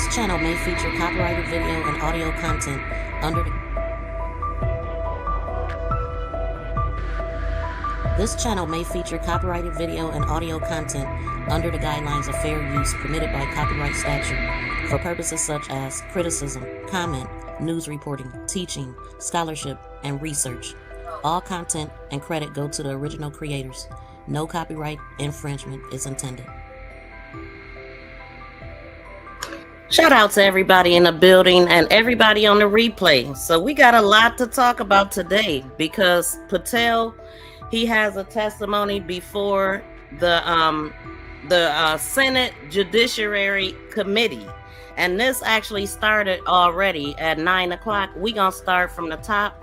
This channel may feature copyrighted video and audio content under the guidelines of fair use permitted by copyright statute for purposes such as criticism, comment, news reporting, teaching, scholarship, and research. All content and credit go to the original creators. No copyright infringement is intended. Shout out to everybody in the building and everybody on the replay. So we got a lot to talk about today because Patel, he has a testimony before the Senate Judiciary Committee. And this actually started already at 9 o'clock. We're going to start from the top.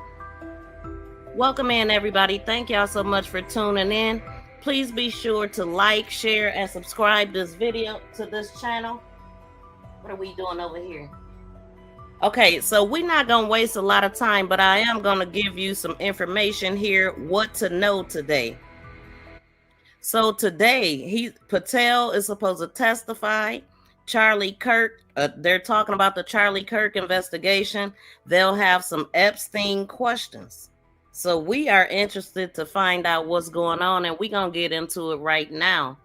Welcome in, everybody. Thank y'all so much for tuning in. Please be sure to like, share, and subscribe this video to this channel. What are we doing over here? Okay, so we're not going to waste a lot of time, but I am going to give you some information here, what to know today. So today, Patel is supposed to testify. Charlie Kirk, they're talking about the Charlie Kirk investigation. They'll have some Epstein questions. So we are interested to find out what's going on, and we're going to get into it right now.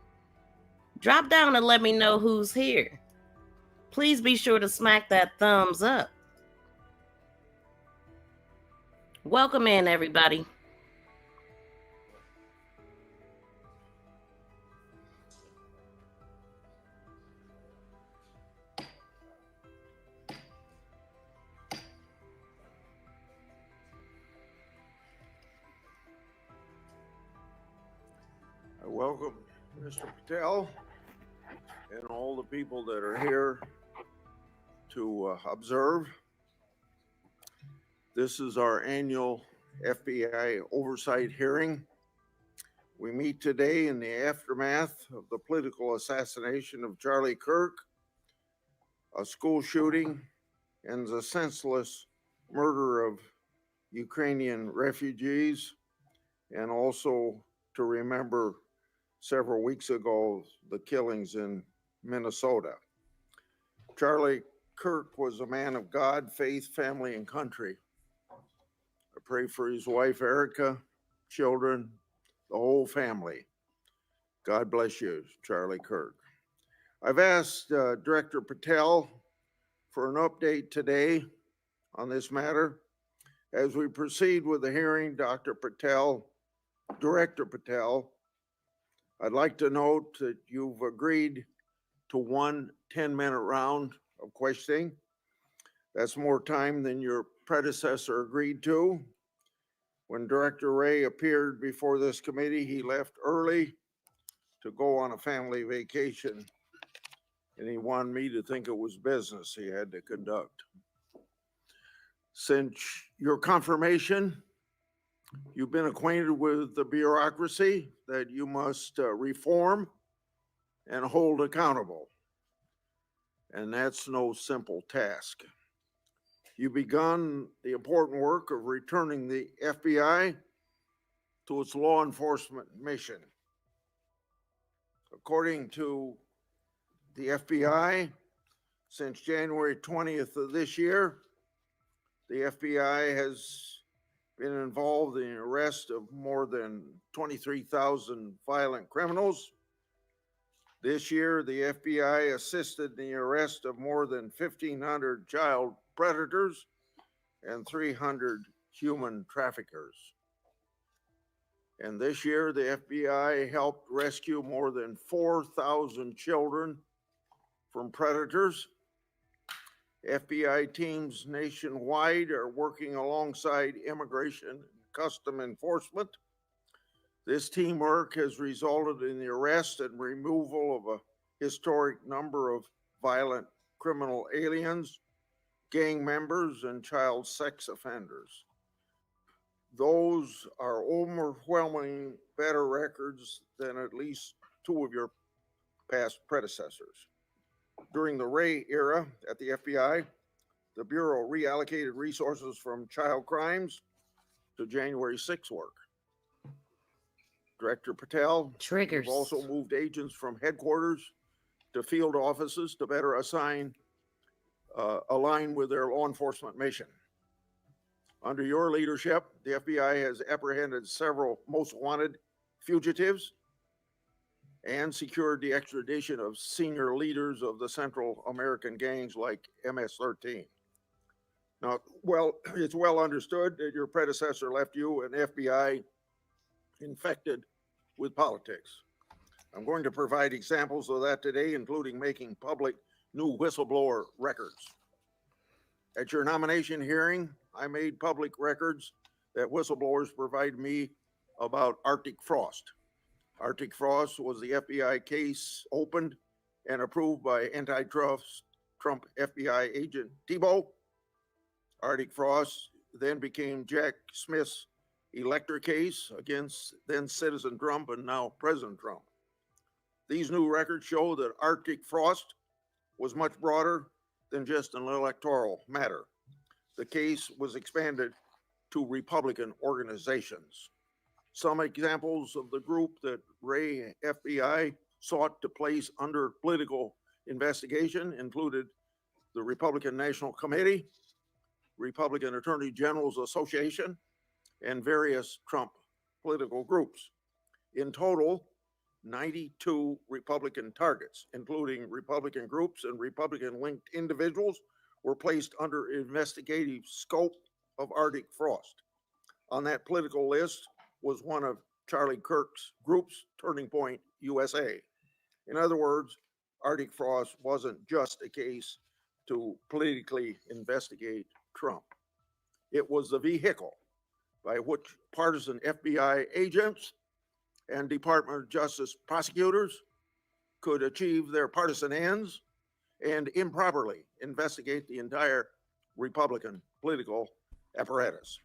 Drop down and let me know who's here. Please be sure to smack that thumbs up. Welcome in, everybody. Welcome, Mr. Patel, and all the people that are here to observe. This is our annual FBI oversight hearing. We meet today in the aftermath of the political assassination of Charlie Kirk, a school shooting, and the senseless murder of Ukrainian refugees, and also to remember several weeks ago the killings in Minnesota. Charlie Kirk was a man of God, faith, family, and country. I pray for his wife, Erica, children, the whole family. God bless you, Charlie Kirk. I've asked Director Patel for an update today on this matter. As we proceed with the hearing, Director Patel, I'd like to note that you've agreed to one 10-minute round of questioning. That's more time than your predecessor agreed to. When Director Wray appeared before this committee, he left early to go on a family vacation, and he wanted me to think it was business he had to conduct. Since your confirmation, you've been acquainted with the bureaucracy that you must reform and hold accountable. And that's no simple task. You've begun the important work of returning the FBI to its law enforcement mission. According to the FBI, since January 20th of this year, the FBI has been involved in the arrest of more than 23,000 violent criminals. This year, the FBI assisted in the arrest of more than 1,500 child predators and 300 human traffickers. And this year, the FBI helped rescue more than 4,000 children from predators. FBI teams nationwide are working alongside immigration and custom enforcement. This teamwork has resulted in the arrest and removal of a historic number of violent criminal aliens, gang members, and child sex offenders. Those are overwhelming better records than at least two of your past predecessors. During the Wray era at the FBI, the Bureau reallocated resources from child crimes to January 6 work. Director Patel, Triggers. You've also moved agents from headquarters to field offices to better assign align with their law enforcement mission. Under your leadership, the FBI has apprehended several most wanted fugitives and secured the extradition of senior leaders of the Central American gangs like MS-13. Now, it's well understood that your predecessor left you an FBI infected with politics. I'm going to provide examples of that today, including making public new whistleblower records. At your nomination hearing, I made public records that whistleblowers provided me about Arctic Frost. Arctic Frost was the FBI case opened and approved by antitrust Trump FBI agent Tebow. Arctic Frost then became Jack Smith's elector case against then Citizen Trump and now President Trump. These new records show that Arctic Frost was much broader than just an electoral matter. The case was expanded to Republican organizations. Some examples of the group that Ray FBI sought to place under political investigation included the Republican National Committee, Republican Attorney General's Association, and various Trump political groups. In total, 92 Republican targets, including Republican groups and Republican-linked individuals, were placed under investigative scope of Arctic Frost. On that political list was one of Charlie Kirk's groups, Turning Point USA. In other words, Arctic Frost wasn't just a case to politically investigate Trump. It was the vehicle by which partisan FBI agents and Department of Justice prosecutors could achieve their partisan ends and improperly investigate the entire Republican political apparatus.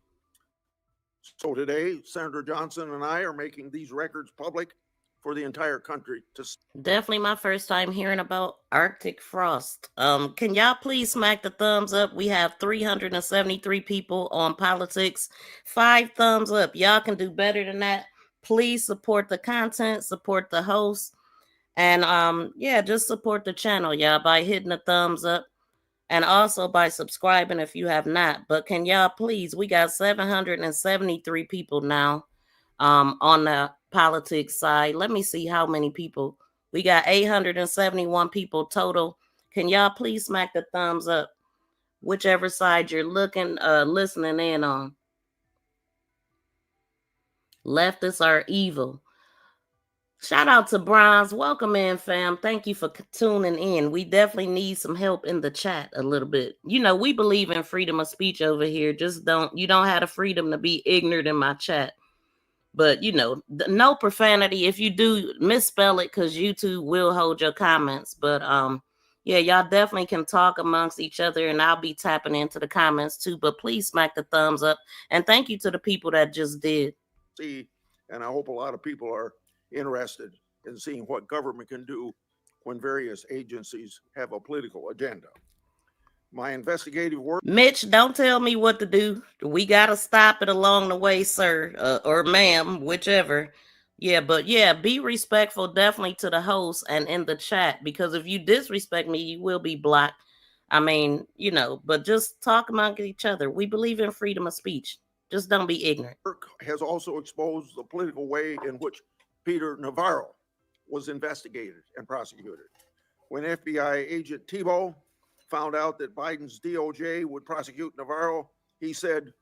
So today, Senator Johnson and I are making these records public for the entire country to see. Definitely my first time hearing about Arctic Frost. Can y'all please smack the thumbs up? We have 373 people on politics. 5 thumbs up. Y'all can do better than that. Please support the content, support the host, and just support the channel, y'all, by hitting the thumbs up and also by subscribing if you have not. But can y'all please, we got 773 people now on the politics side. Let me see how many people. We got 871 people total. Can y'all please smack the thumbs up, whichever side you're listening in on. Leftists are evil. Shout out to Bronze. Welcome in, fam. Thank you for tuning in. We definitely need some help in the chat a little bit. You know, we believe in freedom of speech over here. Just you don't have the freedom to be ignorant in my chat. But, you know, no profanity. If you do, misspell it because YouTube will hold your comments. But, y'all definitely can talk amongst each other, and I'll be tapping into the comments too. But please smack the thumbs up. And thank you to the people that just did. And I hope a lot of people are interested in seeing what government can do when various agencies have a political agenda. My investigative work. Mitch, don't tell me what to do. We got to stop it along the way, sir, or ma'am, whichever. Yeah, but yeah, be respectful definitely to the host and in the chat, because if you disrespect me, you will be blocked. I mean, you know, but just talk among each other. We believe in freedom of speech. Just don't be ignorant. Kirk has also exposed the political way in which Peter Navarro was investigated and prosecuted. When FBI agent Tebow found out that Biden's DOJ would prosecute Navarro, he said,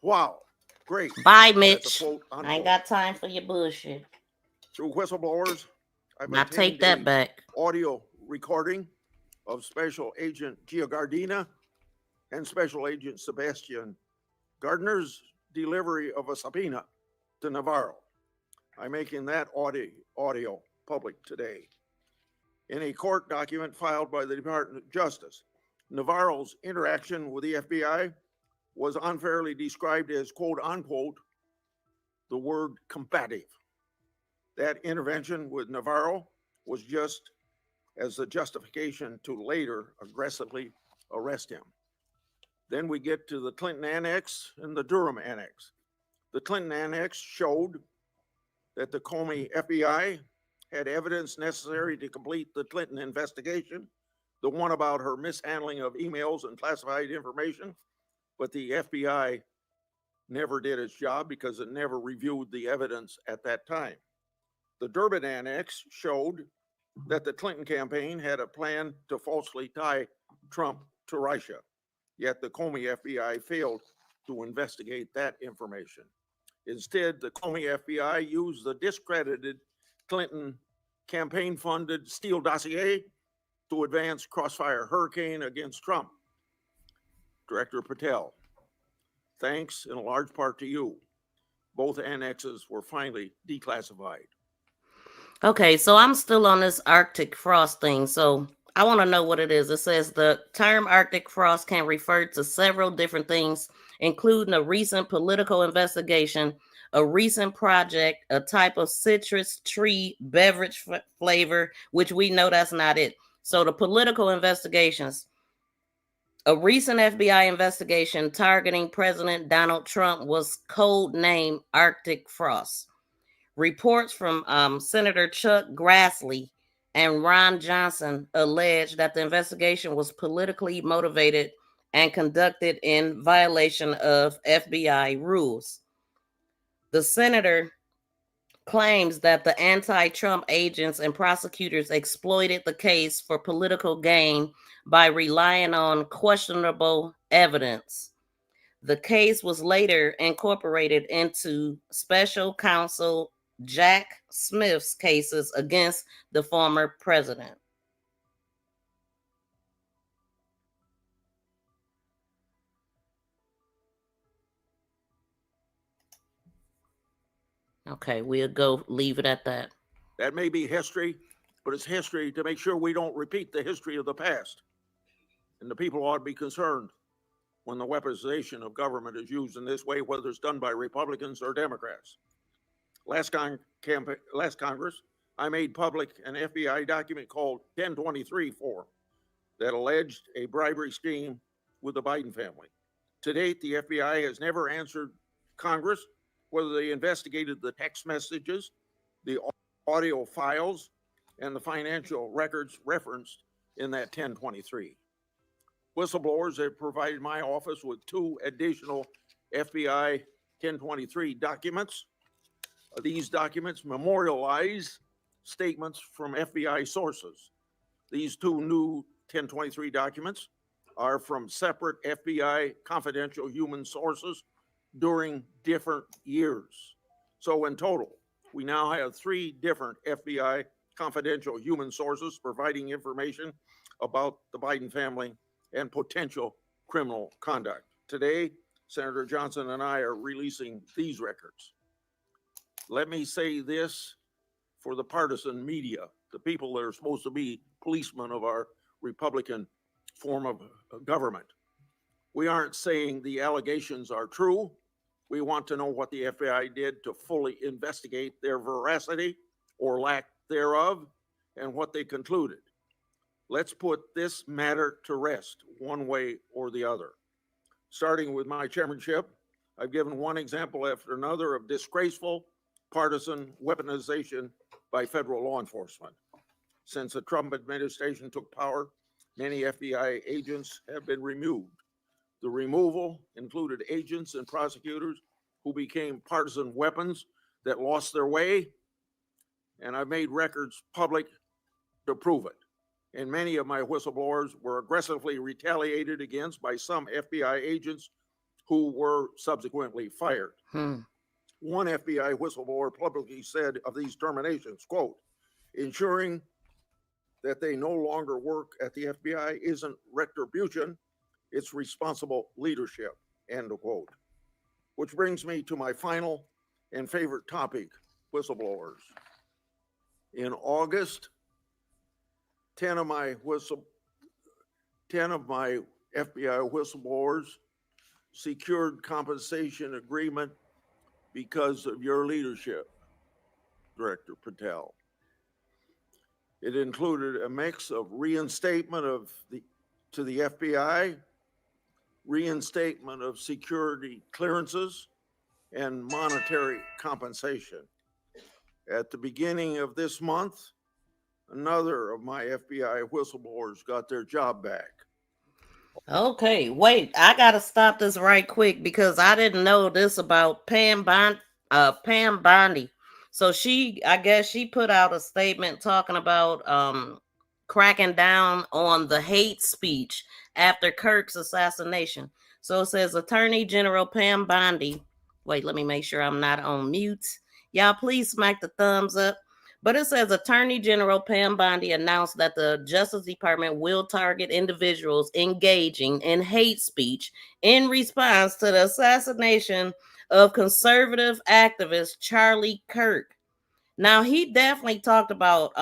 "Wow, great." Bye, Mitch. I ain't got time for your bullshit. Through whistleblowers, I take that back. Audio recording of Special Agent Giagardina and Special Agent Sebastian Gardner's delivery of a subpoena to Navarro. I'm making that audio public today. In a court document filed by the Department of Justice, Navarro's interaction with the FBI was unfairly described as, quote unquote, the word combative. That intervention with Navarro was just as the justification to later aggressively arrest him. Then we get to the Clinton Annex and the Durham Annex. The Clinton Annex showed that the Comey FBI had evidence necessary to complete the Clinton investigation the one about her mishandling of emails and classified information, but the FBI never did its job because it never reviewed the evidence at that time. The Durbin Annex showed that the Clinton campaign had a plan to falsely tie Trump to Russia, yet the Comey FBI failed to investigate that information. Instead, the Comey FBI used the discredited Clinton campaign-funded Steele dossier to advance Crossfire Hurricane against Trump. Director Patel, thanks in a large part to you, both annexes were finally declassified. Okay, so I'm still on this Arctic frost thing. So I want to know what it is. It says the term Arctic frost can refer to several different things, including a recent political investigation, a recent project, a type of citrus tree beverage flavor, which we know that's not it. So the political investigations, a recent FBI investigation targeting President Donald Trump was codenamed Arctic Frost. Reports from Senator Chuck Grassley and Ron Johnson allege that the investigation was politically motivated and conducted in violation of FBI rules. The senator claims that the anti-Trump agents and prosecutors exploited the case for political gain by relying on questionable evidence. The case was later incorporated into special counsel Jack Smith's cases against the former president. Okay, we'll go leave it at that. That may be history, but it's history to make sure we don't repeat the history of the past. And the people ought to be concerned when the weaponization of government is used in this way, whether it's done by Republicans or Democrats. Last Congress, I made public an FBI document called 1023 form that alleged a bribery scheme with the Biden family. To date, the FBI has never answered Congress whether they investigated the text messages, the audio files, and the financial records referenced in that 1023. Whistleblowers have provided my office with 2 additional FBI 1023 documents. These documents memorialize statements from FBI sources. These 2 new 1023 documents are from separate FBI confidential human sources during different years. So in total, we now have 3 different FBI confidential human sources providing information about the Biden family and potential criminal conduct. Today, Senator Johnson and I are releasing these records. Let me say this for the partisan media, the people that are supposed to be policemen of our Republican form of government. We aren't saying the allegations are true. We want to know what the FBI did to fully investigate their veracity or lack thereof and what they concluded. Let's put this matter to rest one way or the other. Starting with my chairmanship, I've given one example after another of disgraceful partisan weaponization by federal law enforcement. Since the Trump administration took power, many FBI agents have been removed. The removal included agents and prosecutors who became partisan weapons that lost their way, and I've made records public to prove it. And many of my whistleblowers were aggressively retaliated against by some FBI agents who were subsequently fired. One FBI whistleblower publicly said of these terminations, quote, ensuring that they no longer work at the FBI isn't retribution, it's responsible leadership, end quote. Which brings me to my final and favorite topic, whistleblowers. In August, 10 of my FBI whistleblowers secured compensation agreement because of your leadership, Director Patel. It included a mix of reinstatement to the FBI, reinstatement of security clearances, and monetary compensation. At the beginning of this month, Another of my FBI whistleblowers got their job back. Okay, wait, I gotta stop this right quick because I didn't know this about Pam Bondi. So I guess she put out a statement talking about cracking down on the hate speech after Kirk's assassination. So it says Attorney General Pam Bondi. Wait, let me make sure I'm not on mute. Y'all, please smack the thumbs up. But it says Attorney General Pam Bondi announced that the Justice Department will target individuals engaging in hate speech in response to the assassination of conservative activist Charlie Kirk. Now, he definitely talked about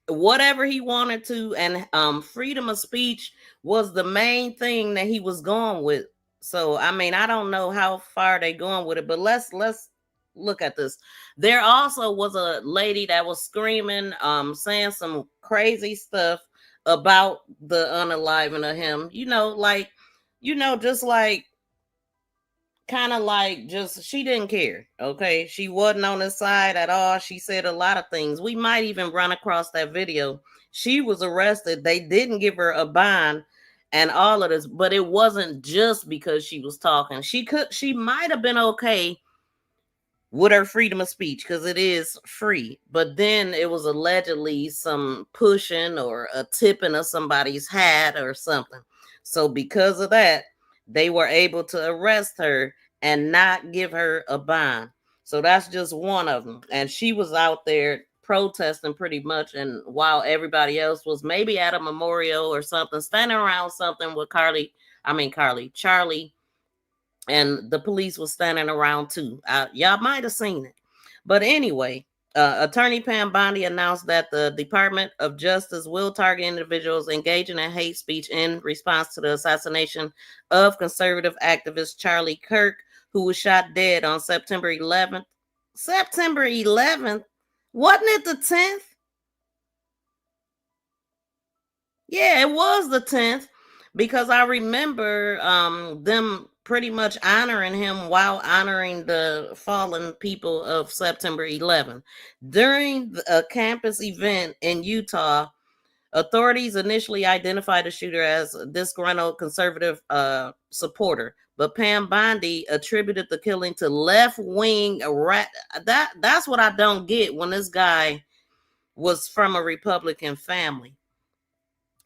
whatever he wanted to, and freedom of speech was the main thing that he was going with. So I mean, I don't know how far they going with it, but let's look at this. There also was a lady that was screaming, saying some crazy stuff about the unaliving of him, just like kind of like, just she didn't care. Okay, she wasn't on his side at all. She said a lot of things. We might even run across that video. She was arrested, they didn't give her a bond and all of this, but it wasn't just because she was talking. She might have been okay with her freedom of speech because it is free, but then it was allegedly some pushing or a tipping of somebody's hat or something. So because of that, they were able to arrest her and not give her a bond. So that's just one of them. And she was out there protesting pretty much, and while everybody else was maybe at a memorial or something, standing around something with Charlie, and the police was standing around too. Y'all might have seen it. But anyway, Attorney Pam Bondi announced that the Department of Justice will target individuals engaging in hate speech in response to the assassination of conservative activist Charlie Kirk, who was shot dead on September 11th. September 11th? Wasn't it the 10th? Yeah, it was the 10th, because I remember them pretty much honoring him while honoring the fallen people of September 11th. During a campus event in Utah, authorities initially identified the shooter as a disgruntled conservative supporter, but Pam Bondi attributed the killing to left-wing that's what I don't get, when this guy was from a Republican family.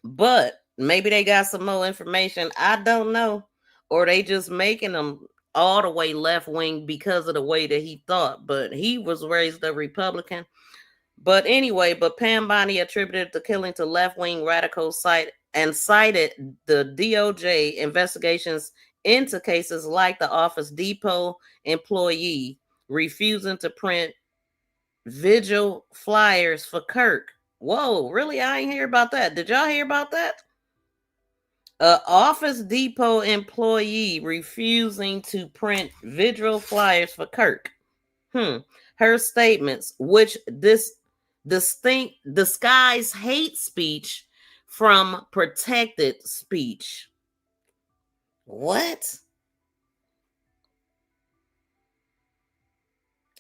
But maybe they got some more information. I don't know. Or they just making him all the way left wing because of the way that he thought. But he was raised a Republican. But anyway, Pam Bondi attributed the killing to left wing radical cited the DOJ investigations into cases like the Office Depot employee refusing to print vigil flyers for Kirk. Whoa, really? I ain't hear about that. Did y'all hear about that? Office Depot employee refusing to print vigil flyers for Kirk. Her statements, which disguise hate speech from protected speech. What?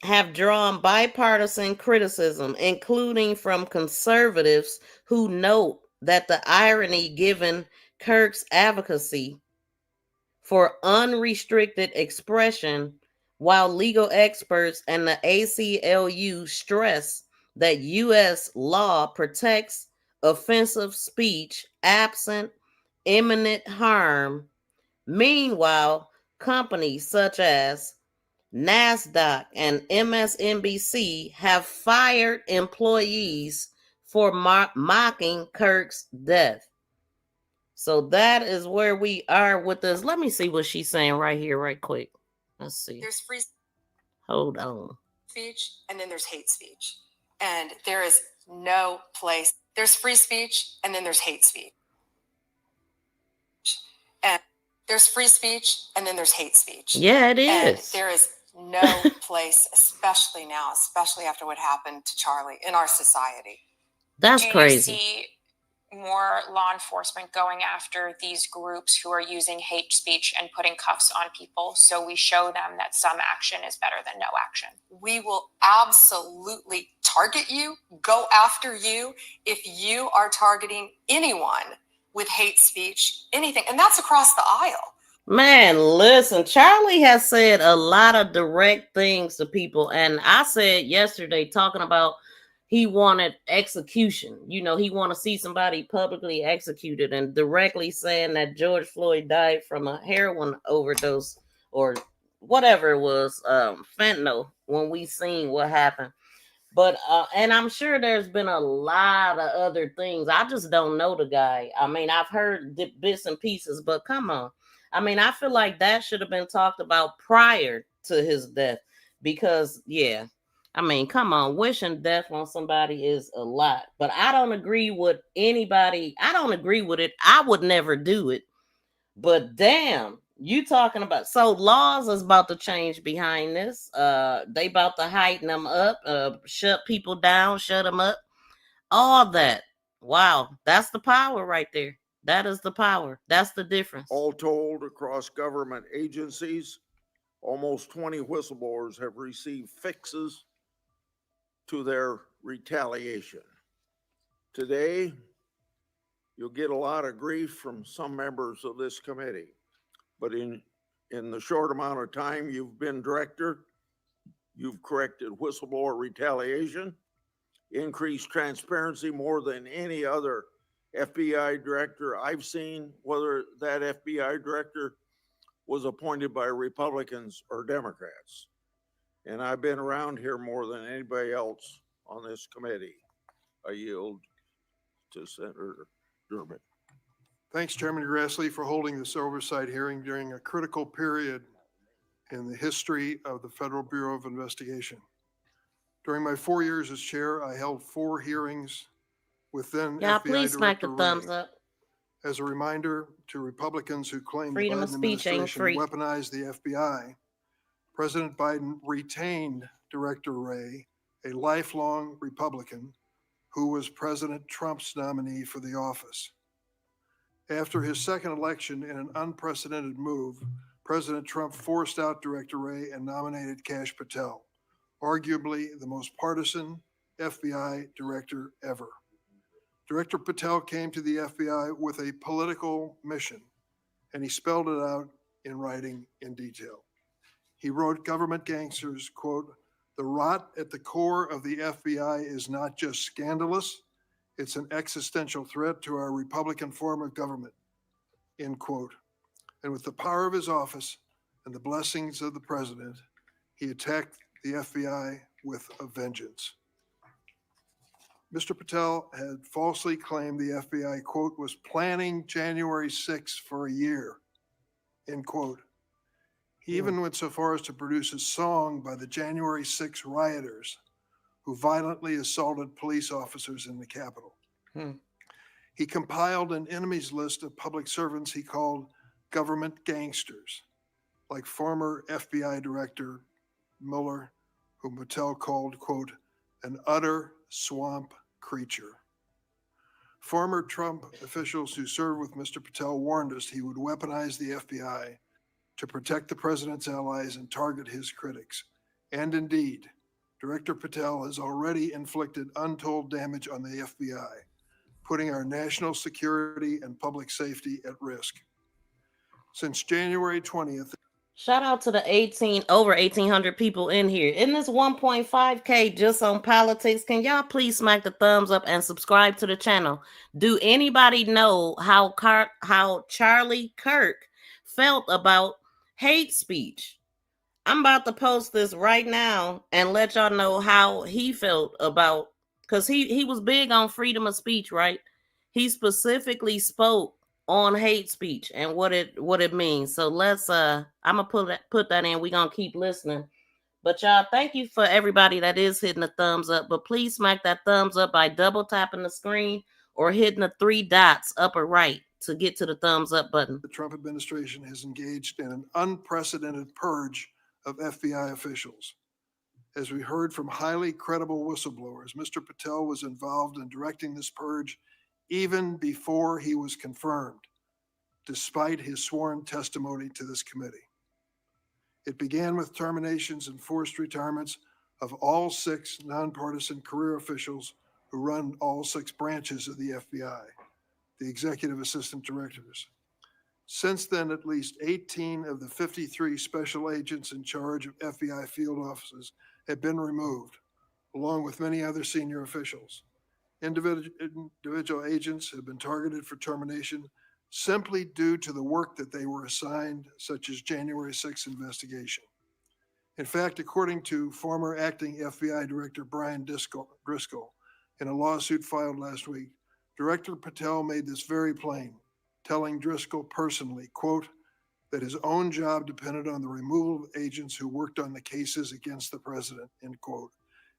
Have drawn bipartisan criticism, including from conservatives who note that the irony given Kirk's advocacy for unrestricted expression, while legal experts and the ACLU stress that U.S. law protects offensive speech absent imminent harm. Meanwhile, companies such as NASDAQ and MSNBC have fired employees for mocking Kirk's death. So that is where we are with this. Let me see what she's saying right here, right quick. Let's see. There's free Hold on. speech, and then there's hate speech. And there is no place. There's free speech, and then there's hate speech. And there's free speech, and then there's hate speech. Yeah, it is. And there is no place, especially now, especially after what happened to Charlie in our society. That's crazy. Do you see more law enforcement going after these groups who are using hate speech and putting cuffs on people, so we show them that some action is better than no action? We will absolutely target you, go after you, if you are targeting anyone with hate speech, anything. And that's across the aisle. Man, listen, Charlie has said a lot of direct things to people. And I said yesterday, talking about he wanted execution. You know, he want to see somebody publicly executed, and directly saying that George Floyd died from a heroin overdose or whatever it was, fentanyl, when we seen what happened. But and I'm sure there's been a lot of other things. I just don't know the guy. I mean, I've heard bits and pieces, but come on. I mean, I feel like that should have been talked about prior to his death, because yeah, I mean, come on, wishing death on somebody is a lot. But I don't agree with anybody. I don't agree with it. I would never do it. But damn, you talking about, so laws is about to change behind this. They about to heighten them up, shut people down, shut them up, all that. Wow, that's the power right there. That is the power. That's the difference. All told, across government agencies, almost 20 whistleblowers have received fixes to their retaliation. Today, you'll get a lot of grief from some members of this committee, but in the short amount of time you've been director, you've corrected whistleblower retaliation, increased transparency more than any other FBI director I've seen, whether that FBI director was appointed by Republicans or Democrats. And I've been around here more than anybody else on this committee. I yield to Senator Durbin. Thanks, Chairman Grassley, for holding this oversight hearing during a critical period in the history of the Federal Bureau of Investigation. During my 4 years as chair, I held 4 hearings with then Y'all, FBI please smack Director the Wray. thumbs up. As a reminder to Republicans who claim the Freedom of Biden speech ain't administration free. weaponized the FBI, President Biden retained Director Wray, a lifelong Republican who was President Trump's nominee for the office. After his second election, in an unprecedented move, President Trump forced out Director Wray and nominated KASH Patel, arguably the most partisan FBI director ever. Director Patel came to the FBI with a political mission, and he spelled it out in writing in detail. He wrote, "Government gangsters, quote, the rot at the core of the FBI is not just scandalous, it's an existential threat to our Republican form of government," end quote. And with the power of his office and the blessings of the president, he attacked the FBI with a vengeance. Mr. Patel had falsely claimed the FBI, quote, was planning January 6th for a year, end quote. He even went so far as to produce a song by the January 6 rioters who violently assaulted police officers in the Capitol. He compiled an enemies list of public servants he called government gangsters, like former FBI Director Mueller, whom Patel called, quote, an utter swamp creature. Former Trump officials who served with Mr. Patel warned us he would weaponize the FBI to protect the president's allies and target his critics. And indeed, Director Patel has already inflicted untold damage on the FBI, putting our national security and public safety at risk. Since January 20th, Shout out to the over 1,800 people in here. In this 1.5K just on politics, can y'all please smack the thumbs up and subscribe to the channel? Do anybody know how Charlie Kirk felt about hate speech? I'm about to post this right now and let y'all know how he felt about, because he was big on freedom of speech, right? He specifically spoke on hate speech and what it means. So let's I'm gonna put that in. We're gonna keep listening. But y'all, thank you for everybody that is hitting the thumbs up. But please smack that thumbs up by double tapping the screen or hitting the 3 dots upper right to get to the thumbs up button. the Trump administration has engaged in an unprecedented purge of FBI officials. As we heard from highly credible whistleblowers, Mr. Patel was involved in directing this purge even before he was confirmed, despite his sworn testimony to this committee. It began with terminations and forced retirements of all 6 nonpartisan career officials who run all 6 branches of the FBI, the executive assistant directors. Since then, at least 18 of the 53 special agents in charge of FBI field offices have been removed, along with many other senior officials. Individual agents have been targeted for termination simply due to the work that they were assigned, such as January 6th investigation. In fact, according to former acting FBI Director Brian Driscoll, in a lawsuit filed last week, Director Patel made this very plain, telling Driscoll personally, quote, that his own job depended on the removal of agents who worked on the cases against the president, end quote.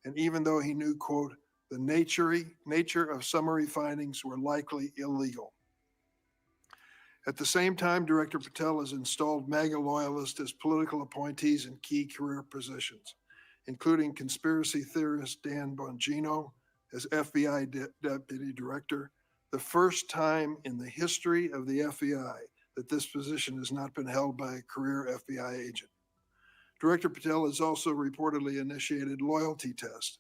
And even though he knew, quote, the nature of summary findings were likely illegal. At the same time, Director Patel has installed MAGA loyalists as political appointees in key career positions, including conspiracy theorist Dan Bongino as FBI Deputy Director, the first time in the history of the FBI that this position has not been held by a career FBI agent. Director Patel has also reportedly initiated loyalty test,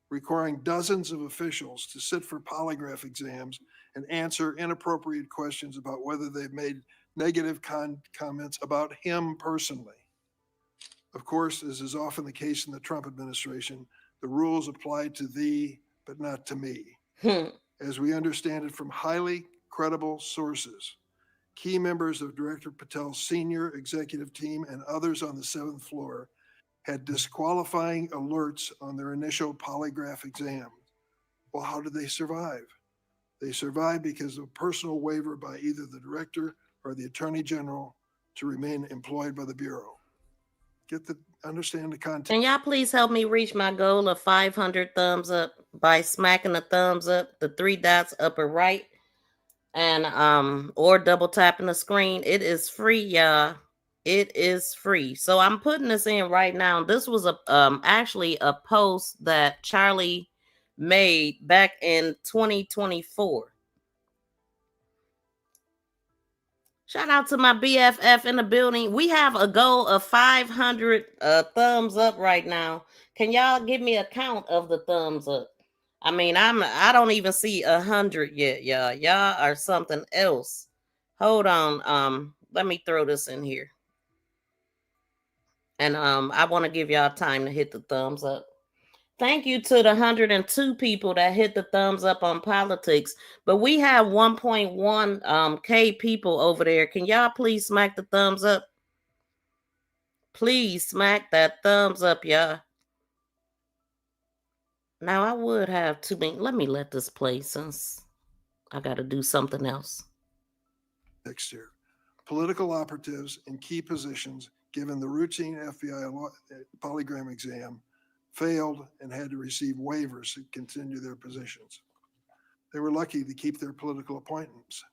requiring dozens of officials to sit for polygraph exams and answer inappropriate questions about whether they've made negative comments about him personally. Of course, as is often the case in the Trump administration, the rules apply to thee, but not to me. As we understand it from highly credible sources, key members of Director Patel's senior executive team and others on the 7th floor had disqualifying alerts on their initial polygraph exam. Well, how did they survive? They survived because of a personal waiver by either the director or the attorney general to remain employed by the Bureau. Understand the context. Can y'all please help me reach my goal of 500 thumbs up by smacking the thumbs up, the 3 dots upper right, and or double tapping the screen. It is free, y'all. It is free. So I'm putting this in right now. This was actually a post that Charlie made back in 2024. Shout out to my BFF in the building. We have a goal of 500 thumbs up right now. Can y'all give me a count of the thumbs up? I mean, I don't even see 100 yet, y'all. Y'all are something else. Hold on. Let me throw this in here. And I want to give y'all time to hit the thumbs up. Thank you to the 102 people that hit the thumbs up on politics. But we have 1.1 K people over there. Can y'all please smack the thumbs up? Please smack that thumbs up, y'all. Now, I would have too many. Let me let this play since I got to do something else. Next year, political operatives in key positions, given the routine FBI polygraph exam, failed and had to receive waivers to continue their positions. They were lucky to keep their political appointments.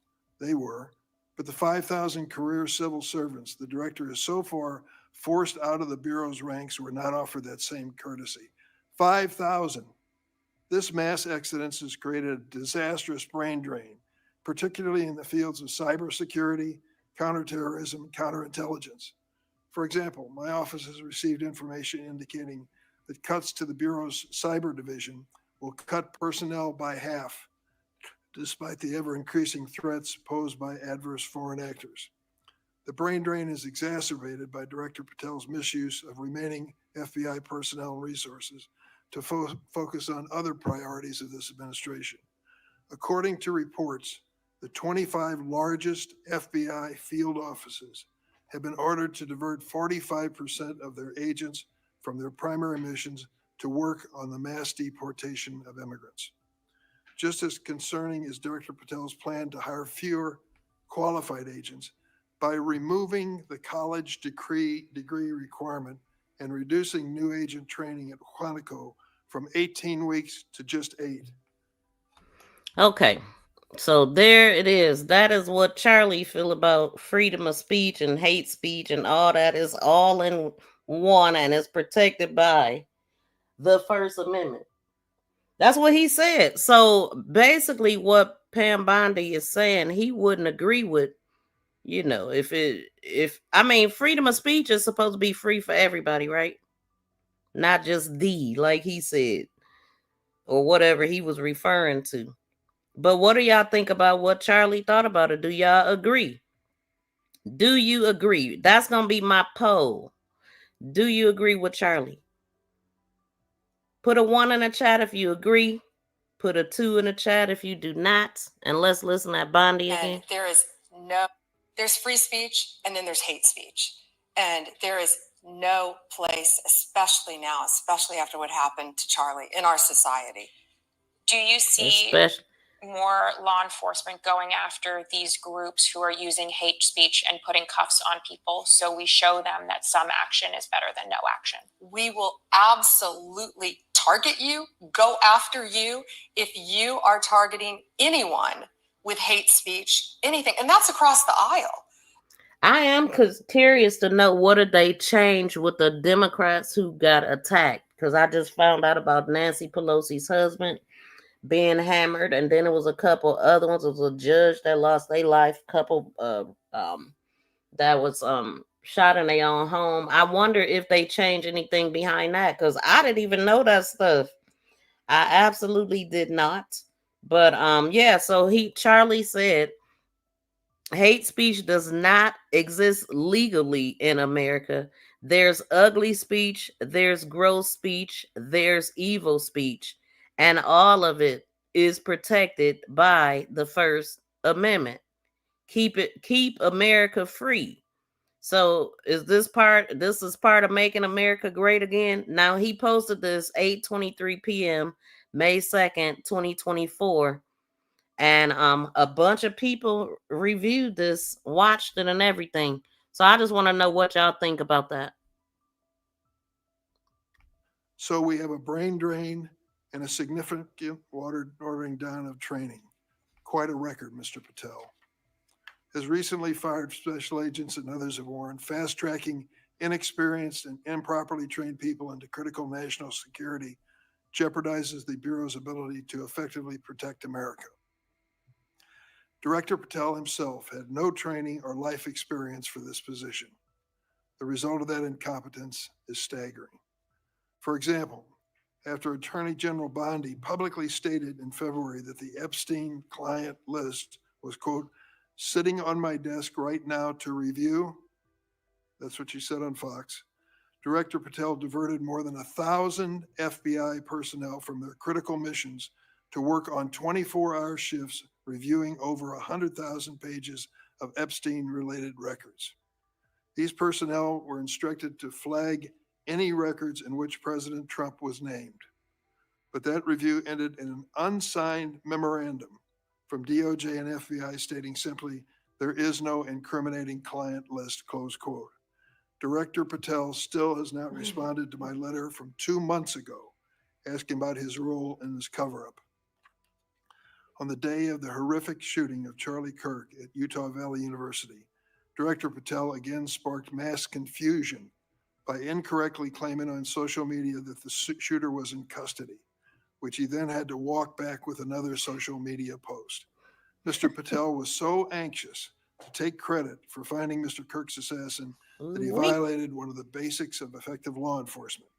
They were, but the 5,000 career civil servants the director has so far forced out of the Bureau's ranks were not offered that same courtesy. 5,000. This mass exodus has created a disastrous brain drain, particularly in the fields of cybersecurity, counterterrorism, counterintelligence. For example, my office has received information indicating that cuts to the Bureau's cyber division will cut personnel by half, despite the ever-increasing threats posed by adverse foreign actors. The brain drain is exacerbated by Director Patel's misuse of remaining FBI personnel and resources to focus on other priorities of this administration. According to reports, the 25 largest FBI field offices have been ordered to divert 45% of their agents from their primary missions to work on the mass deportation of immigrants. Just as concerning is Director Patel's plan to hire fewer qualified agents by removing the college degree requirement and reducing new agent training at Quantico from 18 weeks to just 8. Okay, so there it is. That is what Charlie feel about freedom of speech and hate speech and all that is all in one and is protected by the First Amendment. That's what he said. So basically what Pam Bondi is saying, he wouldn't agree with, you know, if freedom of speech is supposed to be free for everybody, right? not just the, like he said, or whatever he was referring to. But what do y'all think about what Charlie thought about it? Do y'all agree? Do you agree? That's going to be my poll. Do you agree with Charlie? Put a 1 in the chat if you agree. Put a 2 in the chat if you do not. And let's listen at Bondi again. And there's free speech and then there's hate speech. And there is no place, especially now, especially after what happened to Charlie in our society. Do you see more law enforcement going after these groups who are using hate speech and putting cuffs on people, so we show them that some action is better than no action? We will absolutely target you, go after you if you are targeting anyone with hate speech, anything. And that's across the aisle. I am curious to know, what did they change with the Democrats who got attacked? Because I just found out about Nancy Pelosi's husband being hammered, and then it was a couple other ones. It was a judge that lost their life, couple that was shot in their own home. I wonder if they changed anything behind that, because I didn't even know that stuff. I absolutely did not. But yeah, so Charlie said hate speech does not exist legally in America. There's ugly speech, there's gross speech, there's evil speech, and all of it is protected by the First Amendment. Keep America free. So is this part of making America great again? Now he posted this 8:23 p.m. May 2nd, 2024. And a bunch of people reviewed this, watched it and everything. So I just want to know what y'all think about that. So we have a brain drain and a significant watering down of training. Quite a record, Mr. Patel. As recently fired special agents and others have warned, fast-tracking inexperienced and improperly trained people into critical national security jeopardizes the Bureau's ability to effectively protect America. Director Patel himself had no training or life experience for this position. The result of that incompetence is staggering. For example, after Attorney General Bondi publicly stated in February that the Epstein client list was, quote, sitting on my desk right now to review, that's what she said on Fox, Director Patel diverted more than 1,000 FBI personnel from their critical missions to work on 24-hour shifts reviewing over 100,000 pages of Epstein-related records. These personnel were instructed to flag any records in which President Trump was named. But that review ended in an unsigned memorandum from DOJ and FBI stating simply, there is no incriminating client list, close quote. Director Patel still has not responded to my letter from 2 months ago asking about his role in this cover-up. On the day of the horrific shooting of Charlie Kirk at Utah Valley University, Director Patel again sparked mass confusion by incorrectly claiming on social media that the shooter was in custody, which he then had to walk back with another social media post. Mr. Patel was so anxious to take credit for finding Mr. Kirk's assassin that he violated one of the basics of effective law enforcement.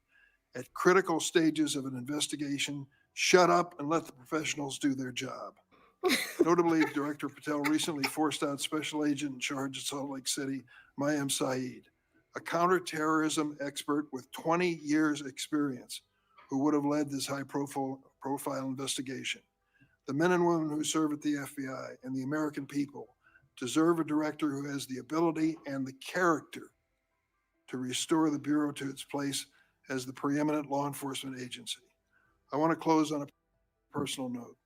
At critical stages of an investigation, shut up and let the professionals do their job. Notably, Director Patel recently forced out Special Agent in charge of Salt Lake City, Mayim Saeed, a counterterrorism expert with 20 years experience, who would have led this high-profile investigation. The men and women who serve at the FBI and the American people deserve a director who has the ability and the character to restore the Bureau to its place as the preeminent law enforcement agency. I want to close on a personal note.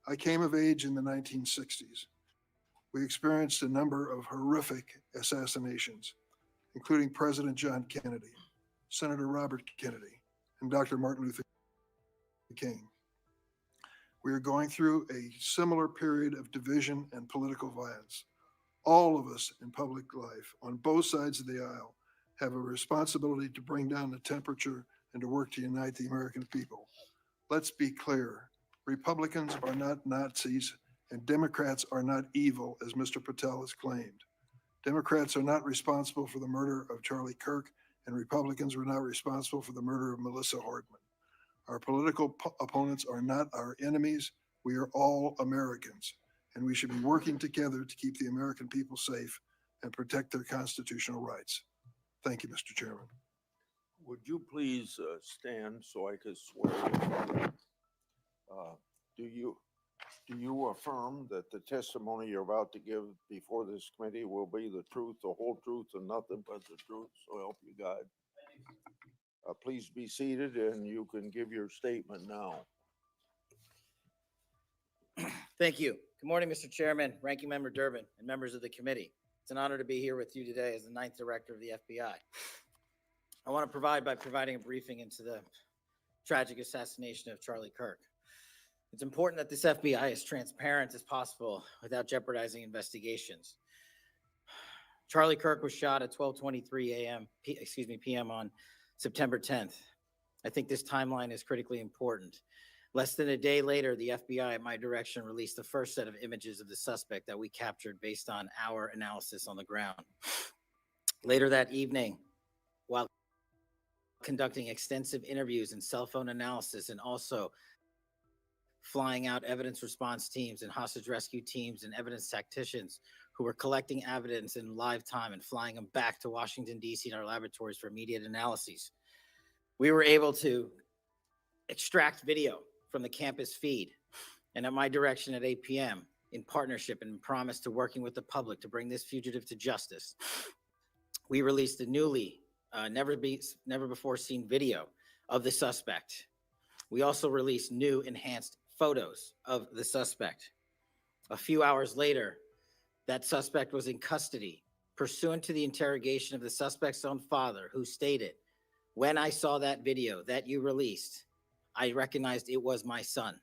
I came of age in the 1960s. We experienced a number of horrific assassinations, including President John Kennedy, Senator Robert Kennedy, and Dr. Martin Luther King. We are going through a similar period of division and political violence. All of us in public life, on both sides of the aisle, have a responsibility to bring down the temperature and to work to unite the American people. Let's be clear. Republicans are not Nazis and Democrats are not evil, as Mr. Patel has claimed. Democrats are not responsible for the murder of Charlie Kirk, and Republicans were not responsible for the murder of Melissa Hordman. Our political opponents are not our enemies. We are all Americans, and we should be working together to keep the American people safe and protect their constitutional rights. Thank you, Mr. Chairman. Would you please stand so I could swear you? Do you affirm that the testimony you're about to give before this committee will be the truth, the whole truth, and nothing but the truth? So help you God. Please be seated and you can give your statement now. Thank you. Good morning, Mr. Chairman, Ranking Member Durbin, and members of the committee. It's an honor to be here with you today as the 9th Director of the FBI. I want to provide by providing a briefing into the tragic assassination of Charlie Kirk. It's important that this FBI is transparent as possible without jeopardizing investigations. Charlie Kirk was shot at 12:23 p.m. on September 10th. I think this timeline is critically important. Less than a day later, the FBI at my direction released the first set of images of the suspect that we captured based on our analysis on the ground. Later that evening, while conducting extensive interviews and cell phone analysis, and also flying out evidence response teams and hostage rescue teams and evidence tacticians who were collecting evidence in live time and flying them back to Washington, D.C. in our laboratories for immediate analyses, we were able to extract video from the campus feed, and at my direction at 8 p.m. in partnership and promise to working with the public to bring this fugitive to justice, we released a newly never before seen video of the suspect. We also released new enhanced photos of the suspect. A few hours later, that suspect was in custody pursuant to the interrogation of the suspect's own father, who stated, "When I saw that video that you released, I recognized it was my son,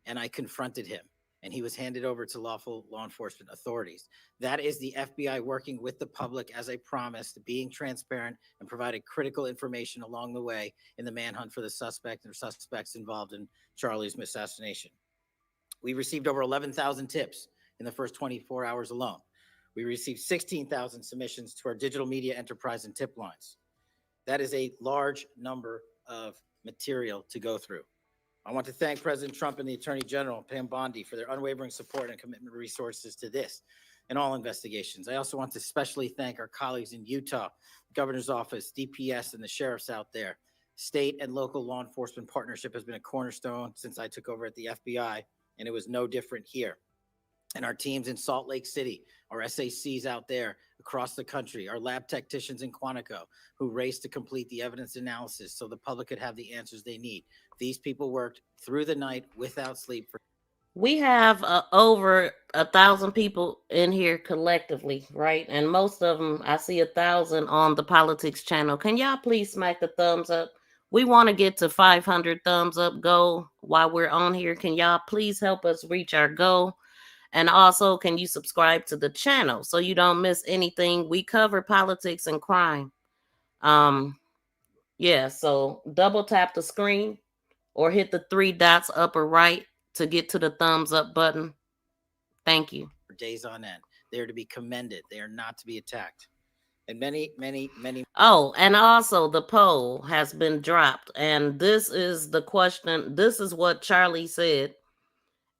and I confronted him, and he was handed over to lawful law enforcement authorities." That is the FBI working with the public, as I promised, being transparent and providing critical information along the way in the manhunt for the suspect and suspects involved in Charlie's assassination. We received over 11,000 tips in the first 24 hours alone. We received 16,000 submissions to our digital media enterprise and tip lines. That is a large number of material to go through. I want to thank President Trump and the Attorney General, Pam Bondi, for their unwavering support and commitment of resources to this and all investigations. I also want to especially thank our colleagues in Utah, Governor's Office, DPS, and the sheriffs out there. State and local law enforcement partnership has been a cornerstone since I took over at the FBI, and it was no different here. And our teams in Salt Lake City, our SACs out there across the country, our lab technicians in Quantico who raced to complete the evidence analysis so the public could have the answers they need. These people worked through the night without sleep. We have over 1,000 people in here collectively, right? And most of them, I see 1,000 on the politics channel. Can y'all please smack the thumbs up? We want to get to 500 thumbs up goal while we're on here. Can y'all please help us reach our goal? And also, can you subscribe to the channel so you don't miss anything? We cover politics and crime. Yeah, so double tap the screen or hit the 3 dots upper right to get to the thumbs up button. Thank you. For days on end. They are to be commended. They are not to be attacked. And many. Oh, and also the poll has been dropped. And this is the question. This is what Charlie said.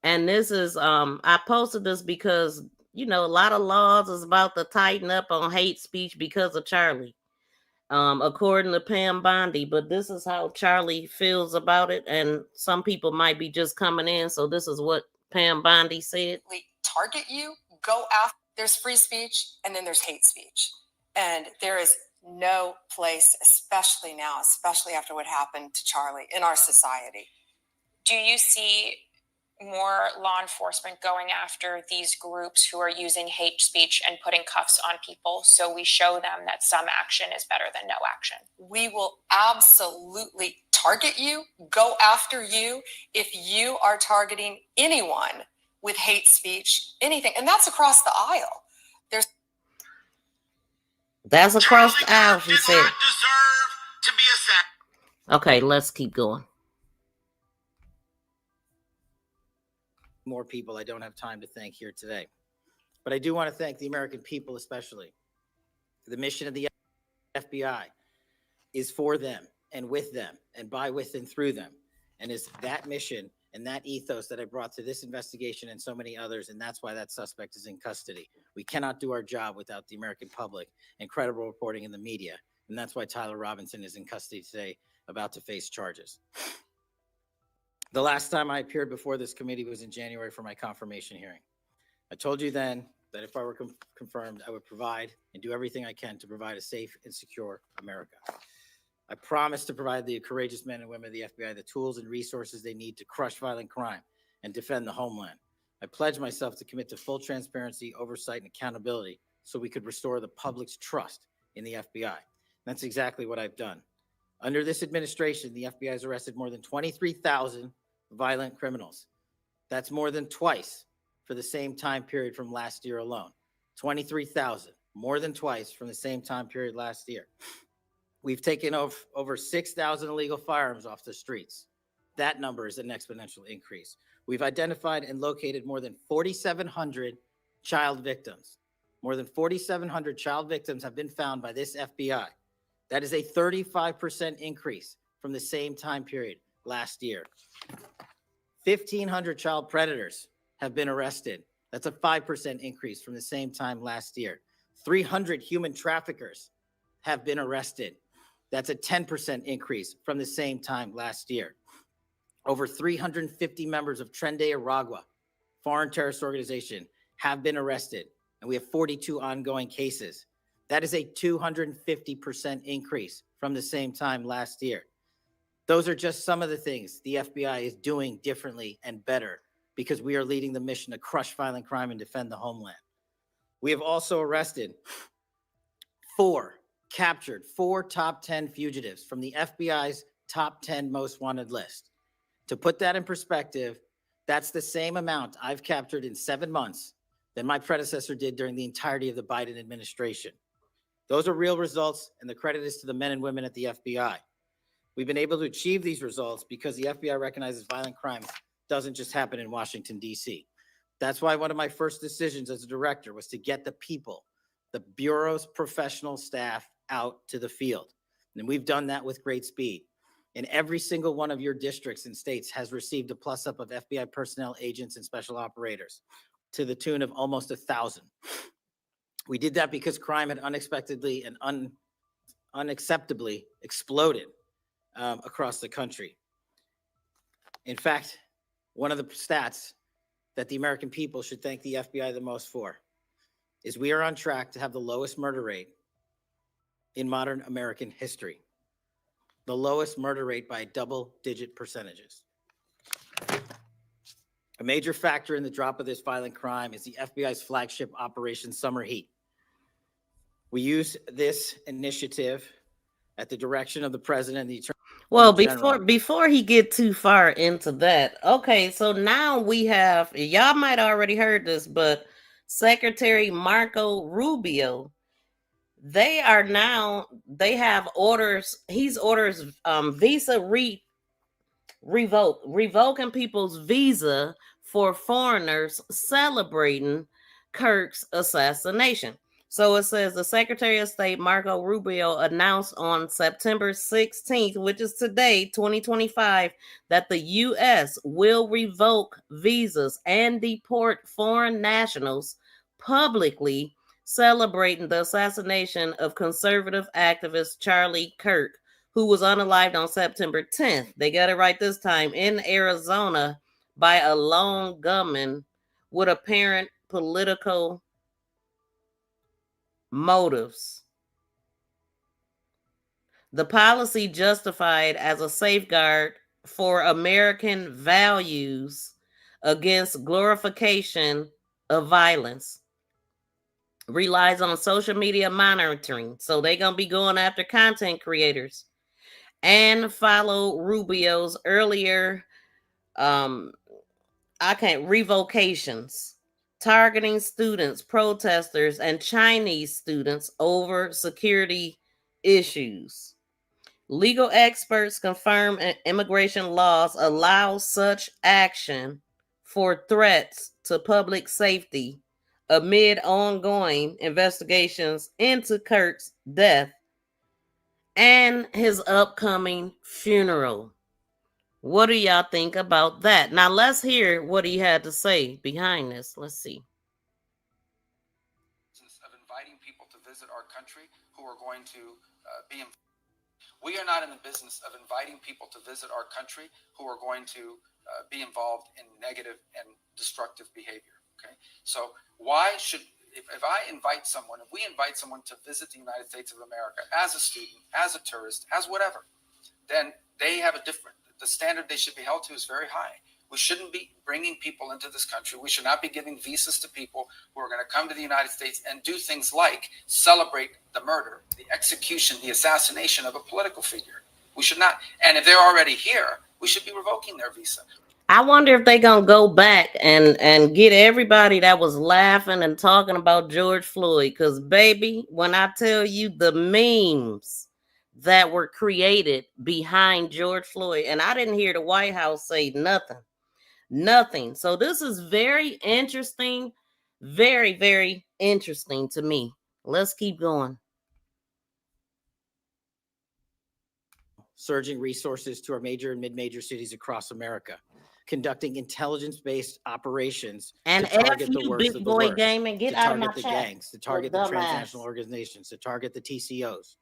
And this is, I posted this because, you know, a lot of laws is about to tighten up on hate speech because of Charlie, according to Pam Bondi. But this is how Charlie feels about it. And some people might be just coming in. So this is what Pam Bondi said. Target you, go after. There's free speech and then there's hate speech. And there is no place, especially now, especially after what happened to Charlie in our society. Do you see more law enforcement going after these groups who are using hate speech and putting cuffs on people so we show them that some action is better than no action? We will absolutely target you, go after you if you are targeting anyone with hate speech, anything. And that's across the aisle. That's across the aisle, she said. Deserve to be assassinated. Okay, let's keep going. More people I don't have time to thank here today. But I do want to thank the American people, especially the mission of the FBI is for them and with them and by, with, and through them. And it's that mission and that ethos that I brought to this investigation and so many others. And that's why that suspect is in custody. We cannot do our job without the American public and credible reporting in the media. And that's why Tyler Robinson is in custody today, about to face charges. The last time I appeared before this committee was in January for my confirmation hearing. I told you then that if I were confirmed, I would provide and do everything I can to provide a safe and secure America. I promise to provide the courageous men and women of the FBI the tools and resources they need to crush violent crime and defend the homeland. I pledge myself to commit to full transparency, oversight, and accountability so we could restore the public's trust in the FBI. That's exactly what I've done. Under this administration, the FBI has arrested more than 23,000 violent criminals. That's more than twice for the same time period from last year alone. 23,000, more than twice from the same time period last year. We've taken over 6,000 illegal firearms off the streets. That number is an exponential increase. We've identified and located more than 4,700 child victims. More than 4,700 child victims have been found by this FBI. That is a 35% increase from the same time period last year. 1,500 child predators have been arrested. That's a 5% increase from the same time last year. 300 human traffickers have been arrested. That's a 10% increase from the same time last year. Over 350 members of Tren de Aragua, foreign terrorist organization, have been arrested, and we have 42 ongoing cases. That is a 250% increase from the same time last year. Those are just some of the things the FBI is doing differently and better because we are leading the mission to crush violent crime and defend the homeland. We have also arrested captured four top 10 fugitives from the FBI's top 10 most wanted list. To put that in perspective, that's the same amount I've captured in 7 months that my predecessor did during the entirety of the Biden administration. Those are real results, and the credit is to the men and women at the FBI. We've been able to achieve these results because the FBI recognizes violent crime doesn't just happen in Washington, D.C. That's why one of my first decisions as a director was to get the people, the Bureau's professional staff, out to the field. And we've done that with great speed. And every single one of your districts and states has received a plus up of FBI personnel, agents, and special operators to the tune of almost 1,000. We did that because crime had unexpectedly and unacceptably exploded across the country. In fact, one of the stats that the American people should thank the FBI the most for is we are on track to have the lowest murder rate in modern American history. The lowest murder rate by double-digit percentages. A major factor in the drop of this violent crime is the FBI's flagship Operation Summer Heat. We use this initiative at the direction of the president and the attorney. Well, before he get too far into that, okay, so now we have, y'all might already heard this, but Secretary Marco Rubio, they have orders, he's orders visa revoking people's visa for foreigners celebrating Kirk's assassination. So it says the Secretary of State, Marco Rubio, announced on September 16th, which is today, 2025, that the U.S. will revoke visas and deport foreign nationals publicly celebrating the assassination of conservative activist Charlie Kirk, who was unalived on September 10th. They got it right this time, in Arizona by a lone gunman with apparent political motives. The policy justified as a safeguard for American values against glorification of violence relies on social media monitoring. So they're going to be going after content creators and follow Rubio's earlier revocations, targeting students, protesters, and Chinese students over security issues. Legal experts confirm immigration laws allow such action for threats to public safety amid ongoing investigations into Kirk's death and his upcoming funeral. What do y'all think about that? Now let's hear what he had to say behind this. Let's see. Of inviting people to visit our country who are going to we are not in the business of inviting people to visit our country who are going to be involved in negative and destructive behavior. Okay, so why should if we invite someone to visit the United States of America as a student, as a tourist, as whatever, then they have the standard they should be held to is very high. We shouldn't be bringing people into this country. We should not be giving visas to people who are going to come to the United States and do things like celebrate the murder, the execution, the assassination of a political figure. We should not. And if they're already here, we should be revoking their visa. I wonder if they're going to go back and get everybody that was laughing and talking about George Floyd. Because, baby, when I tell you the memes that were created behind George Floyd, and I didn't hear the White House say nothing. So this is very interesting, very, very interesting to me. Let's keep going. Surging resources to our major and mid-major cities across America, conducting intelligence-based operations and to target the worst of the worst, gaming, get to out of my target the chat. gangs, to target the transnational organizations, to target the TCOs,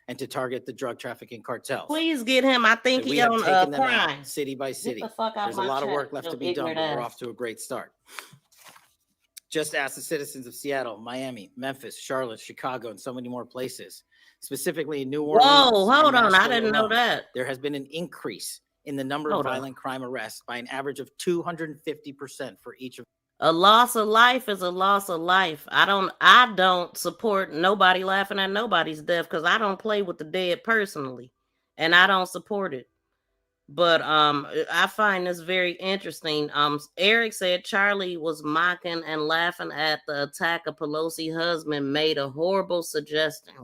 and to target the drug trafficking cartels. Please get him. I think he on crime. City by city. Get the fuck out There's a lot of work left to be done, but we're off to a great start. Just ask the citizens of Seattle, Miami, Memphis, Charlotte, Chicago, and so many more places. Specifically in New Orleans. Whoa, hold on. I didn't know that. There has been an increase in the number of violent crime arrests by an average of 250% for each of them. A loss of life is a loss of life. I don't support nobody laughing at nobody's death because I don't play with the dead personally, and I don't support it. But I find this very interesting. Eric said Charlie was mocking and laughing at the attack of Pelosi's husband, made a horrible suggestion.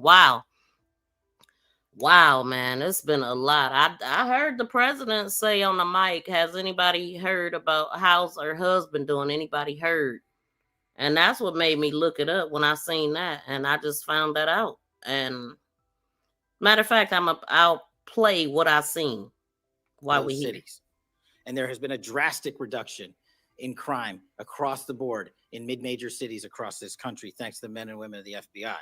Wow, man, it's been a lot. I heard the president say on the mic, has anybody heard about how's her husband doing? Anybody heard? And that's what made me look it up when I seen that. And I just found that out. And matter of fact, I'll play what I seen while we cities. And there has been a drastic reduction in crime across the board in mid-major cities across this country, thanks to the men and women of the FBI.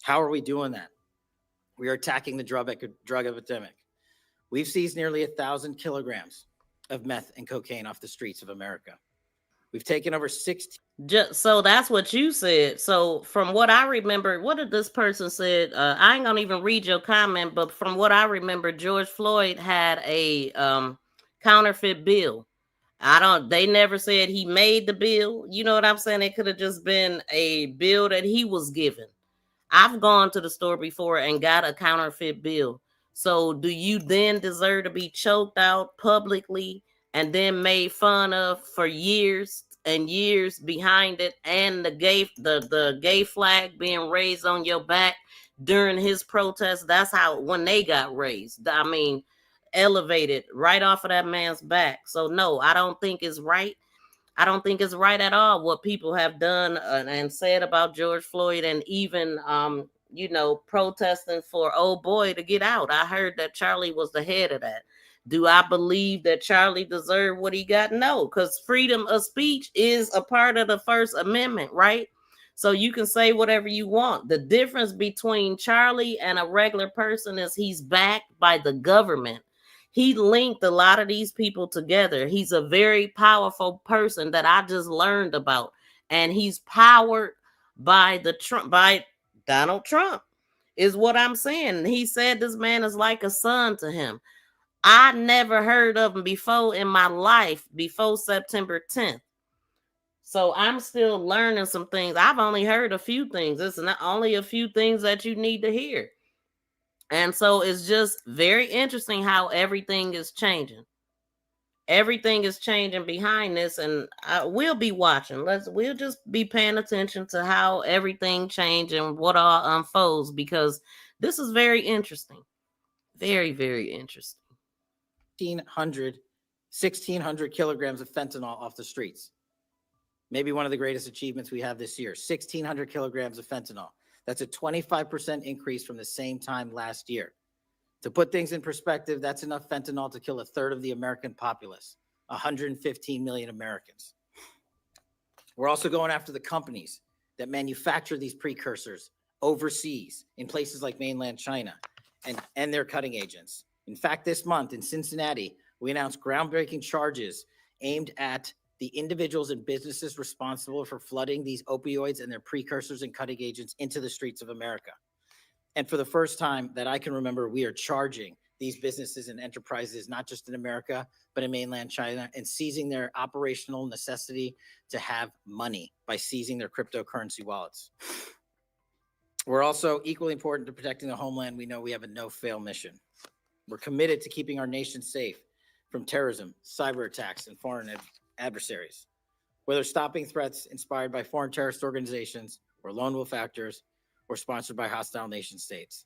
How are we doing that? We are attacking the drug epidemic. We've seized nearly 1,000 kilograms of meth and cocaine off the streets of America. We've taken over 60. So that's what you said. So from what I remember, what did this person said? I ain't gonna even read your comment, but from what I remember, George Floyd had a counterfeit bill. They never said he made the bill. You know what I'm saying? It could have just been a bill that he was given. I've gone to the store before and got a counterfeit bill. So do you then deserve to be choked out publicly and then made fun of for years and years behind it, and the gay flag being raised on your back during his protest? That's how, when they got raised, I mean, elevated right off of that man's back. So no, I don't think it's right. I don't think it's right at all what people have done and said about George Floyd, and even, protesting for old boy to get out. I heard that Charlie was the head of that. Do I believe that Charlie deserved what he got? No, because freedom of speech is a part of the First Amendment, right? So you can say whatever you want. The difference between Charlie and a regular person is he's backed by the government. He linked a lot of these people together. He's a very powerful person that I just learned about. And he's powered by by Donald Trump, is what I'm saying. He said this man is like a son to him. I never heard of him before in my life, before September 10th. So I'm still learning some things. I've only heard a few things. It's not only a few things that you need to hear. And so it's just very interesting how everything is changing. Everything is changing behind this, and we'll be watching. We'll just be paying attention to how everything changes and what all unfolds, because this is very interesting. Very, very interesting. 1,600 kilograms of fentanyl off the streets. Maybe one of the greatest achievements we have this year. 1,600 kilograms of fentanyl. That's a 25% increase from the same time last year. To put things in perspective, that's enough fentanyl to kill a third of the American populace, 115 million Americans. We're also going after the companies that manufacture these precursors overseas in places like mainland China and their cutting agents. In fact, this month in Cincinnati, we announced groundbreaking charges aimed at the individuals and businesses responsible for flooding these opioids and their precursors and cutting agents into the streets of America. And for the first time that I can remember, we are charging these businesses and enterprises, not just in America, but in mainland China, and seizing their operational necessity to have money by seizing their cryptocurrency wallets. We're also equally important to protecting the homeland. We know we have a no-fail mission. We're committed to keeping our nation safe from terrorism, cyber attacks, and foreign adversaries. Whether stopping threats inspired by foreign terrorist organizations or lone wolf actors or sponsored by hostile nation states.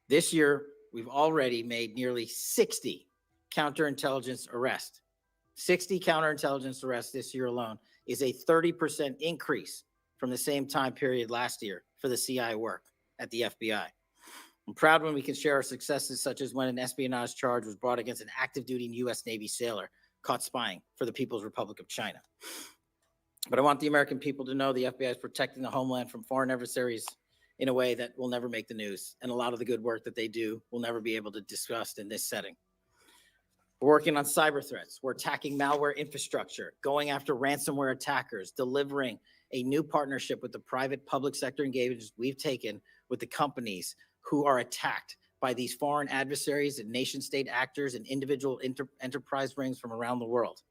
This year, we've already made nearly 60 counterintelligence arrests. 60 counterintelligence arrests this year alone is a 30% increase from the same time period last year for the CI work at the FBI. I'm proud when we can share our successes, such as when an espionage charge was brought against an active duty U.S. Navy sailor caught spying for the People's Republic of China. But I want the American people to know the FBI is protecting the homeland from foreign adversaries in a way that will never make the news. And a lot of the good work that they do will never be able to discuss in this setting. We're working on cyber threats. We're attacking malware infrastructure, going after ransomware attackers, delivering a new partnership with the private public sector engagements we've taken with the companies who are attacked by these foreign adversaries and nation state actors and individual enterprise rings from around the world.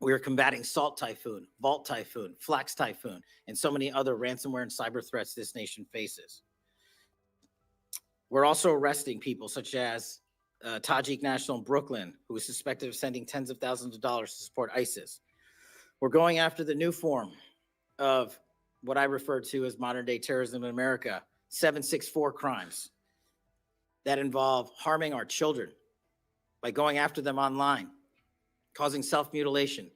We are combating Salt Typhoon, Vault Typhoon, Flax Typhoon, and so many other ransomware and cyber threats this nation faces. We're also arresting people such as Tajik National in Brooklyn, who is suspected of sending tens of thousands of dollars to support ISIS. We're going after the new form of what I refer to as modern day terrorism in America, 764 crimes that involve harming our children by going after them online, causing self-mutilation,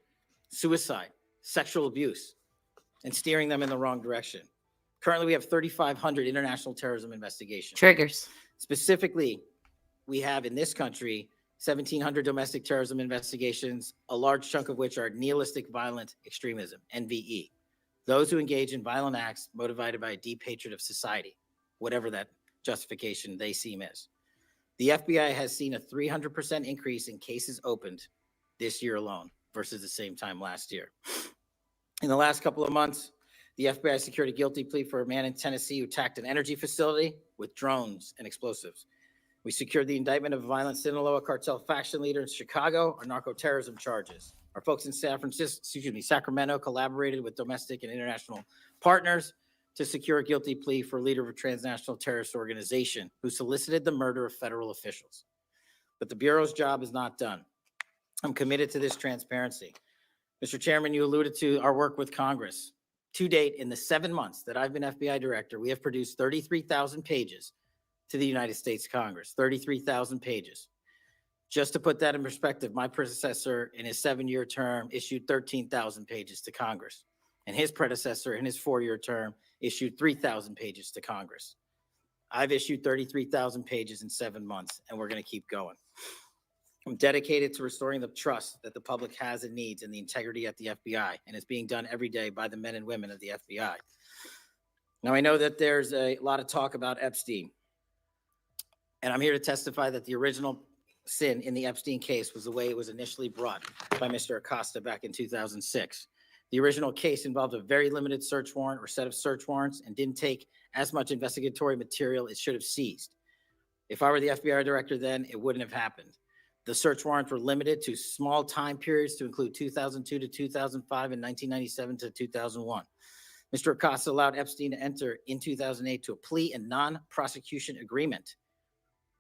suicide, sexual abuse, and steering them in the wrong direction. Currently, we have 3,500 international terrorism investigations. Triggers. Specifically, we have in this country 1,700 domestic terrorism investigations, a large chunk of which are nihilistic violent extremism, NVE. Those who engage in violent acts motivated by a deep hatred of society, whatever that justification they seem is. The FBI has seen a 300% increase in cases opened this year alone versus the same time last year. In the last couple of months, the FBI secured a guilty plea for a man in Tennessee who attacked an energy facility with drones and explosives. We secured the indictment of a violent Sinaloa cartel faction leader in Chicago on narco-terrorism charges. Our folks in Sacramento collaborated with domestic and international partners to secure a guilty plea for a leader of a transnational terrorist organization who solicited the murder of federal officials. But the Bureau's job is not done. I'm committed to this transparency. Mr. Chairman, you alluded to our work with Congress. To date, in the 7 months that I've been FBI director, we have produced 33,000 pages to the United States Congress, 33,000 pages. Just to put that in perspective, my predecessor in his 7-year term issued 13,000 pages to Congress, and his predecessor in his 4-year term issued 3,000 pages to Congress. I've issued 33,000 pages in 7 months, and we're going to keep going. I'm dedicated to restoring the trust that the public has and needs in the integrity at the FBI, and it's being done every day by the men and women of the FBI. Now, I know that there's a lot of talk about Epstein, and I'm here to testify that the original sin in the Epstein case was the way it was initially brought by Mr. Acosta back in 2006. The original case involved a very limited search warrant or set of search warrants and didn't take as much investigatory material it should have seized. If I were the FBI director then, it wouldn't have happened. The search warrants were limited to small time periods to include 2002 to 2005 and 1997 to 2001. Mr. Acosta allowed Epstein to enter in 2008 to a plea and non-prosecution agreement,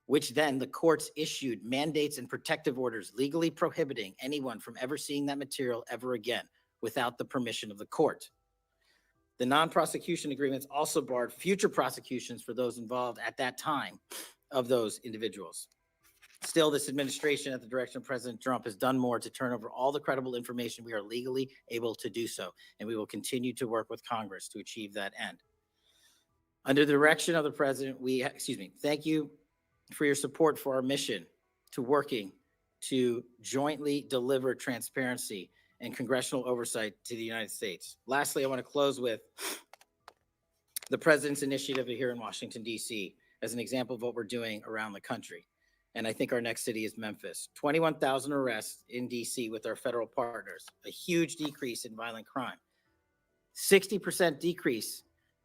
which then the courts issued mandates and protective orders legally prohibiting anyone from ever seeing that material ever again without the permission of the court. The non-prosecution agreements also barred future prosecutions for those involved at that time of those individuals. Still, this administration, at the direction of President Trump, has done more to turn over all the credible information we are legally able to do so, and we will continue to work with Congress to achieve that end. Under the direction of the president, thank you for your support for our mission to working to jointly deliver transparency and congressional oversight to the United States. Lastly, I want to close with the president's initiative here in Washington, D.C. as an example of what we're doing around the country. And I think our next city is Memphis. 21,000 arrests in D.C. with our federal partners, a huge decrease in violent crime, 60% decrease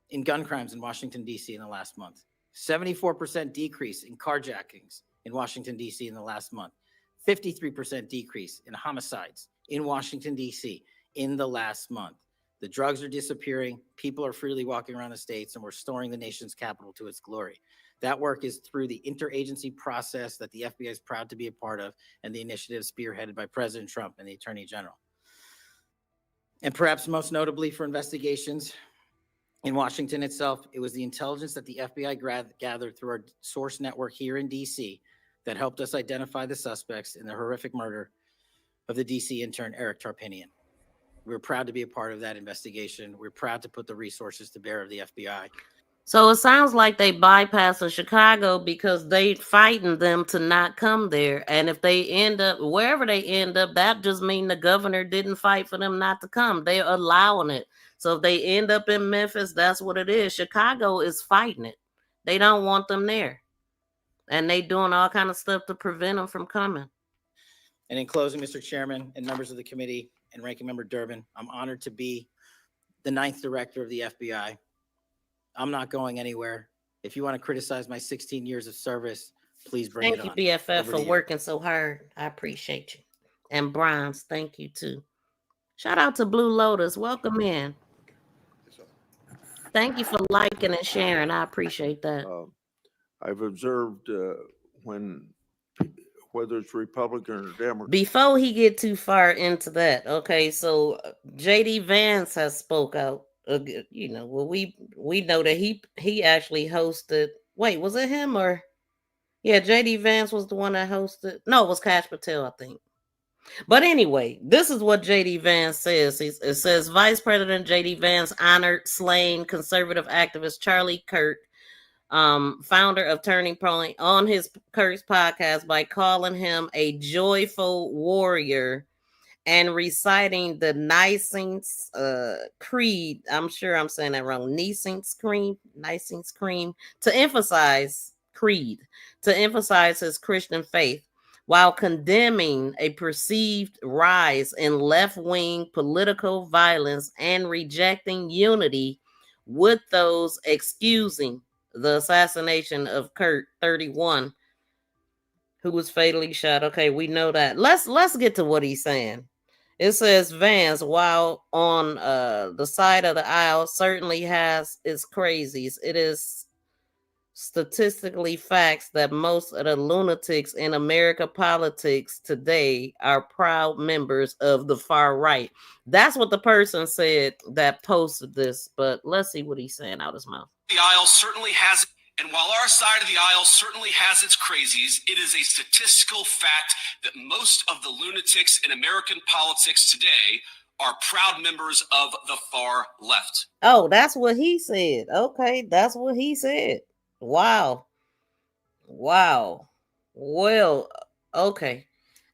in gun crimes in Washington, D.C. in the last month, 74% decrease in carjackings in Washington, D.C. in the last month, 53% decrease in homicides in Washington, D.C. in the last month. The drugs are disappearing. People are freely walking around the states, and we're restoring the nation's capital to its glory. That work is through the interagency process that the FBI is proud to be a part of, and the initiative spearheaded by President Trump and the Attorney General. And perhaps most notably for investigations in Washington itself, it was the intelligence that the FBI gathered through our source network here in D.C. that helped us identify the suspects in the horrific murder of the D.C. intern Eric Tarpinian. We're proud to be a part of that investigation. We're proud to put the resources to bear of the FBI. So it sounds like they bypassing Chicago because they fighting them to not come there. And if they end up, wherever they end up, that just means the governor didn't fight for them not to come. They're allowing it. So if they end up in Memphis, that's what it is. Chicago is fighting it. They don't want them there. And they doing all kind of stuff to prevent them from coming. And in closing, Mr. Chairman and members of the committee and Ranking Member Durbin, I'm honored to be the 9th director of the FBI. I'm not going anywhere. If you want to criticize my 16 years of service, please bring it on. Thank you, BFF, for working so hard. I appreciate you. And Bronze, thank you too. Shout out to Blue Lotus. Welcome in. Thank you for liking and sharing. I appreciate that. I've observed whether it's Republican or Democrat. Before he get too far into that, okay, so JD Vance has spoke out. You know, well, we know that he actually hosted. Wait, was it him or? Yeah, JD Vance was the one that hosted. No, it was KASH Patel, I think. But anyway, this is what JD Vance says. It says Vice President JD Vance honored slain conservative activist Charlie Kirk, founder of Turning Point, on his Kirk's podcast by calling him a joyful warrior and reciting the Nicene's Creed. I'm sure I'm saying that wrong. Nicene's Creed to emphasize his Christian faith, while condemning a perceived rise in left-wing political violence and rejecting unity with those excusing the assassination of Kirk, 31, who was fatally shot. Okay, we know that. Let's get to what he's saying. It says Vance, while on the side of the aisle, certainly has its crazies. It is statistically facts that most of the lunatics in American politics today are proud members of the far right. That's what the person said that posted this, but let's see what he's saying out his mouth. The aisle certainly has, and while our side of the aisle certainly has its crazies, it is a statistical fact that most of the lunatics in American politics today are proud members of the far left. Oh, that's what he said. Okay, that's what he said. Wow. Well, okay.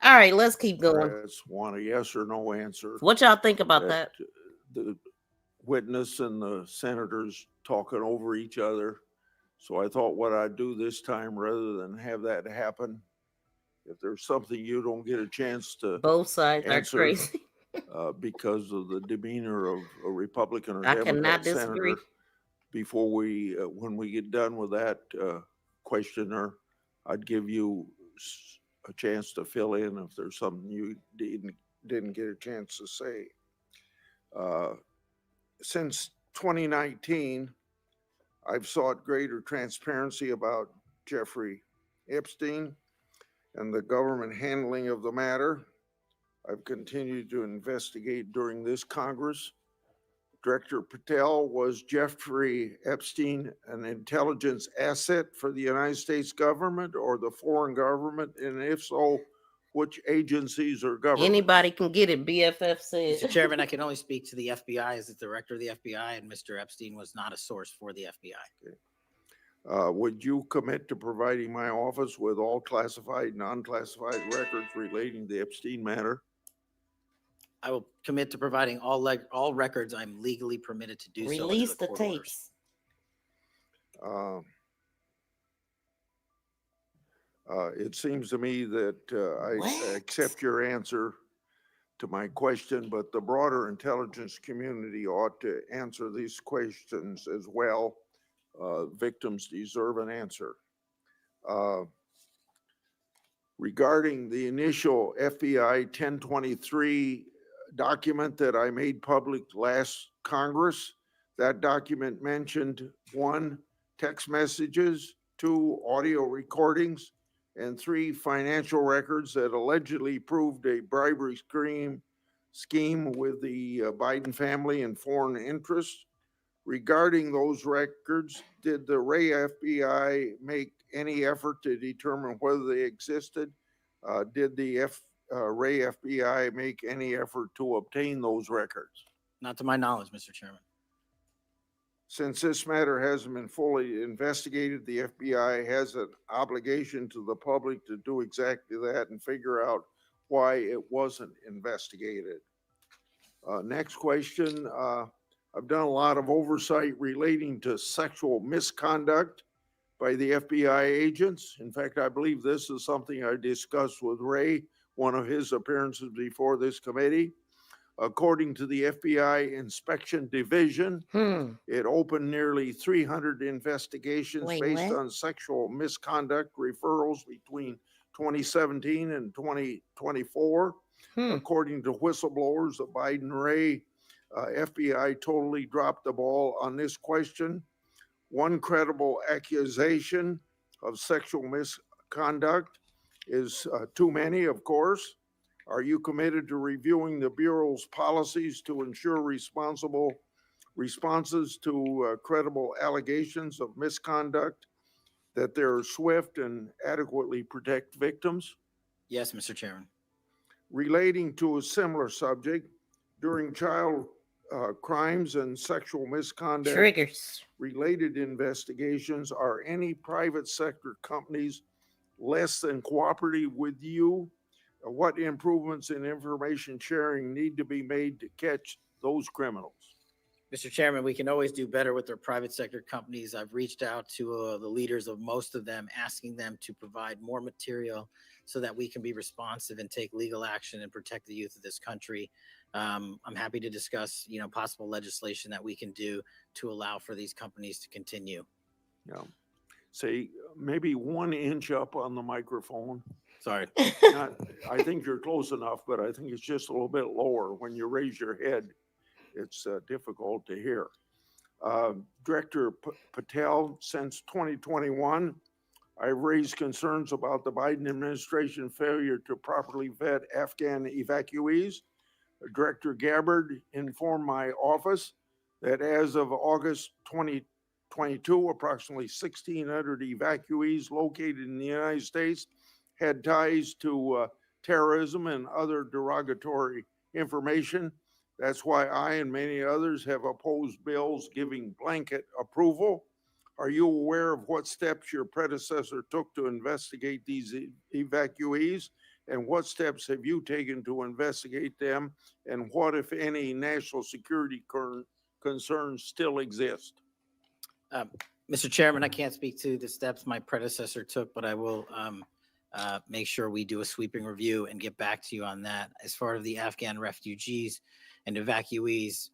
All right, let's keep going. It's want a yes or no answer. What y'all think about that? The witness and the senators talking over each other. So I thought what I'd do this time, rather than have that happen, if there's something you don't get a chance to both sides answer, are crazy because of the demeanor of a Republican or I Democrat cannot senator, disagree. before we, when we get done with that questioner, I'd give you a chance to fill in if there's something you didn't get a chance to say. Since 2019, I've sought greater transparency about Jeffrey Epstein and the government handling of the matter. I've continued to investigate during this Congress. Director Patel, was Jeffrey Epstein an intelligence asset for the United States government or the foreign government? And if so, which agencies or governments? Anybody can get it, BFF said. Mr. Chairman, I can only speak to the FBI as the director of the FBI, and Mr. Epstein was not a source for the FBI. Okay. Would you commit to providing my office with all classified, non-classified records relating to the Epstein matter? I will commit to providing all records I'm legally permitted to do so. Release under the court orders. tapes. It seems to me that I What? accept your answer to my question, but the broader intelligence community ought to answer these questions as well. Victims deserve an answer. Regarding the initial FBI 1023 document that I made public last Congress, that document mentioned 1, text messages, 2, audio recordings, and 3, financial records that allegedly proved a bribery scheme with the Biden family and foreign interests. Regarding those records, did the Ray FBI make any effort to determine whether they existed? Did the Ray FBI make any effort to obtain those records? Not to my knowledge, Mr. Chairman. Since this matter hasn't been fully investigated, the FBI has an obligation to the public to do exactly that and figure out why it wasn't investigated. Next question. I've done a lot of oversight relating to sexual misconduct by the FBI agents. In fact, I believe this is something I discussed with Ray, one of his appearances before this committee. According to the FBI Inspection Division, it opened nearly 300 investigations based on sexual misconduct referrals between 2017 and 2024. According to whistleblowers, the Biden-Ray FBI totally dropped the ball on this question. One credible accusation of sexual misconduct is too many, of course. Are you committed to reviewing the Bureau's policies to ensure responsible responses to credible allegations of misconduct, that they're swift and adequately protect victims? Yes, Mr. Chairman. Relating to a similar subject, during child crimes and sexual misconduct Triggers. related investigations, are any private sector companies less than cooperative with you? What improvements in information sharing need to be made to catch those criminals? Mr. Chairman, we can always do better with our private sector companies. I've reached out to the leaders of most of them, asking them to provide more material so that we can be responsive and take legal action and protect the youth of this country. I'm happy to discuss, possible legislation that we can do to allow for these companies to continue. Yeah. Say maybe 1 inch up on the microphone. Sorry. I think you're close enough, but I think it's just a little bit lower. When you raise your head, it's difficult to hear. Director Patel, since 2021, I've raised concerns about the Biden administration failure to properly vet Afghan evacuees. Director Gabbard informed my office that as of August 2022, approximately 1,600 evacuees located in the United States had ties to terrorism and other derogatory information. That's why I and many others have opposed bills giving blanket approval. Are you aware of what steps your predecessor took to investigate these evacuees? And what steps have you taken to investigate them? And what, if any, national security concerns still exist? Mr. Chairman, I can't speak to the steps my predecessor took, but I will make sure we do a sweeping review and get back to you on that. As far as the Afghan refugees and evacuees,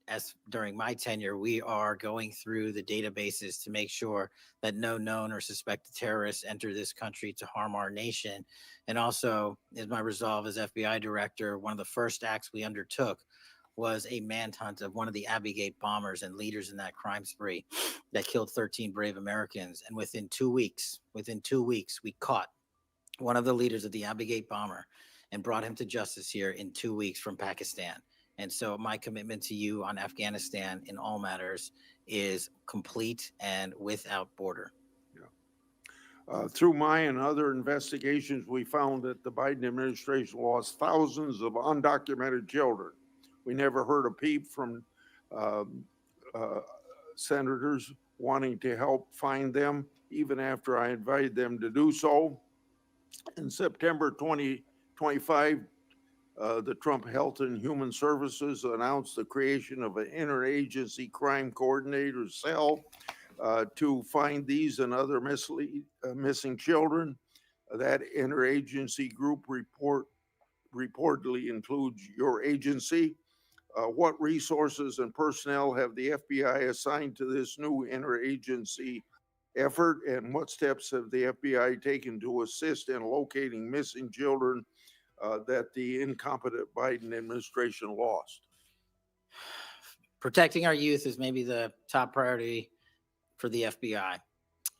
as during my tenure, we are going through the databases to make sure that no known or suspected terrorists enter this country to harm our nation. And also, as my resolve as FBI director, one of the first acts we undertook was a manhunt of one of the Abbey Gate bombers and leaders in that crime spree that killed 13 brave Americans. And within 2 weeks, we caught one of the leaders of the Abbey Gate bomber and brought him to justice here in 2 weeks from Pakistan. And so my commitment to you on Afghanistan in all matters is complete and without border. Through my and other investigations, we found that the Biden administration lost thousands of undocumented children. We never heard a peep from senators wanting to help find them, even after I invited them to do so. In September 2025, the Trump Health and Human Services announced the creation of an interagency crime coordinator cell to find these and other missing children. That interagency group reportedly includes your agency. What resources and personnel have the FBI assigned to this new interagency effort, and what steps have the FBI taken to assist in locating missing children that the incompetent Biden administration lost? Protecting our youth is maybe the top priority for the FBI.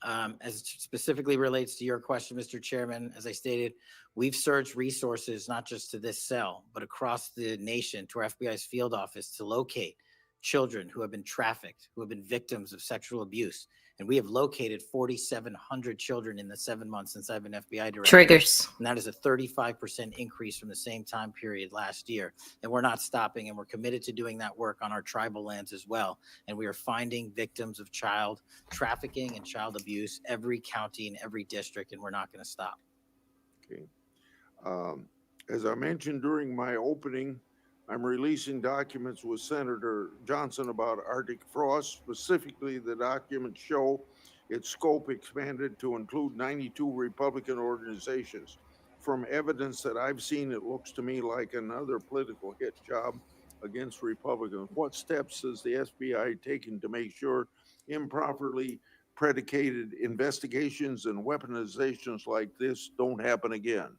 As it specifically relates to your question, Mr. Chairman, as I stated, we've surged resources not just to this cell, but across the nation to our FBI's field office to locate children who have been trafficked, who have been victims of sexual abuse. And we have located 4,700 children in the 7 months since I've been FBI director. Triggers. And that is a 35% increase from the same time period last year. And we're not stopping, and we're committed to doing that work on our tribal lands as well. And we are finding victims of child trafficking and child abuse every county and every district, and we're not going to stop. Okay. As I mentioned during my opening, I'm releasing documents with Senator Johnson about Arctic frost. Specifically, the documents show its scope expanded to include 92 Republican organizations. From evidence that I've seen, it looks to me like another political hit job against Republicans. What steps has the FBI taken to make sure improperly predicated investigations and weaponizations like this don't happen again?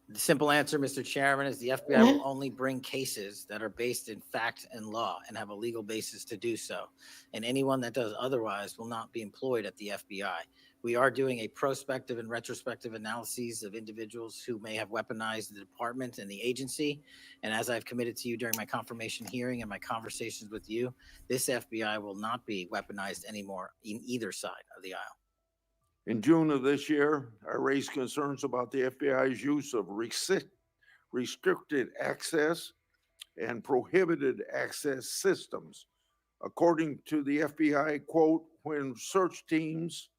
The simple answer, Mr. Chairman, is the FBI will only bring cases that are based in fact and law and have a legal basis to do so. And anyone that does otherwise will not be employed at the FBI. We are doing a prospective and retrospective analyses of individuals who may have weaponized the department and the agency. And as I've committed to you during my confirmation hearing and my conversations with you, this FBI will not be weaponized anymore in either side of the aisle. In June of this year, I raised concerns about the FBI's use of restricted access and prohibited access systems. According to the FBI, quote, when search teams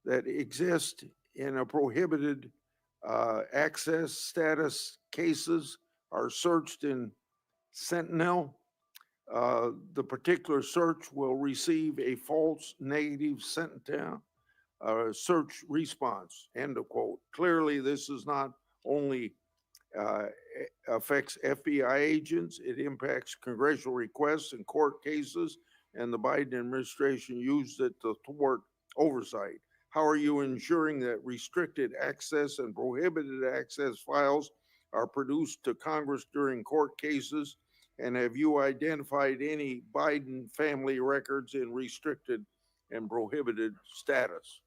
that exist in a prohibited access status cases are searched in Sentinel, the particular search will receive a false negative Sentinel search response, end of quote. Clearly, this is not only affects FBI agents, it impacts congressional requests and court cases, and the Biden administration used it to thwart oversight. How are you ensuring that restricted access and prohibited access files are produced to Congress during court cases? And have you identified any Biden family records in restricted and prohibited status?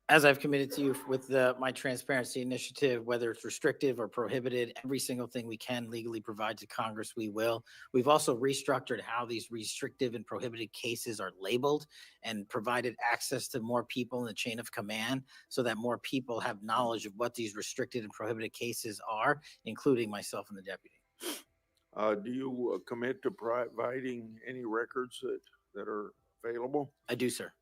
As I've committed to you with my transparency initiative, whether it's restrictive or prohibited, every single thing we can legally provide to Congress, we will. We've also restructured how these restrictive and prohibited cases are labeled and provided access to more people in the chain of command so that more people have knowledge of what these restricted and prohibited cases are, including myself and the deputy. Do you commit to providing any records that are available? I do, sir.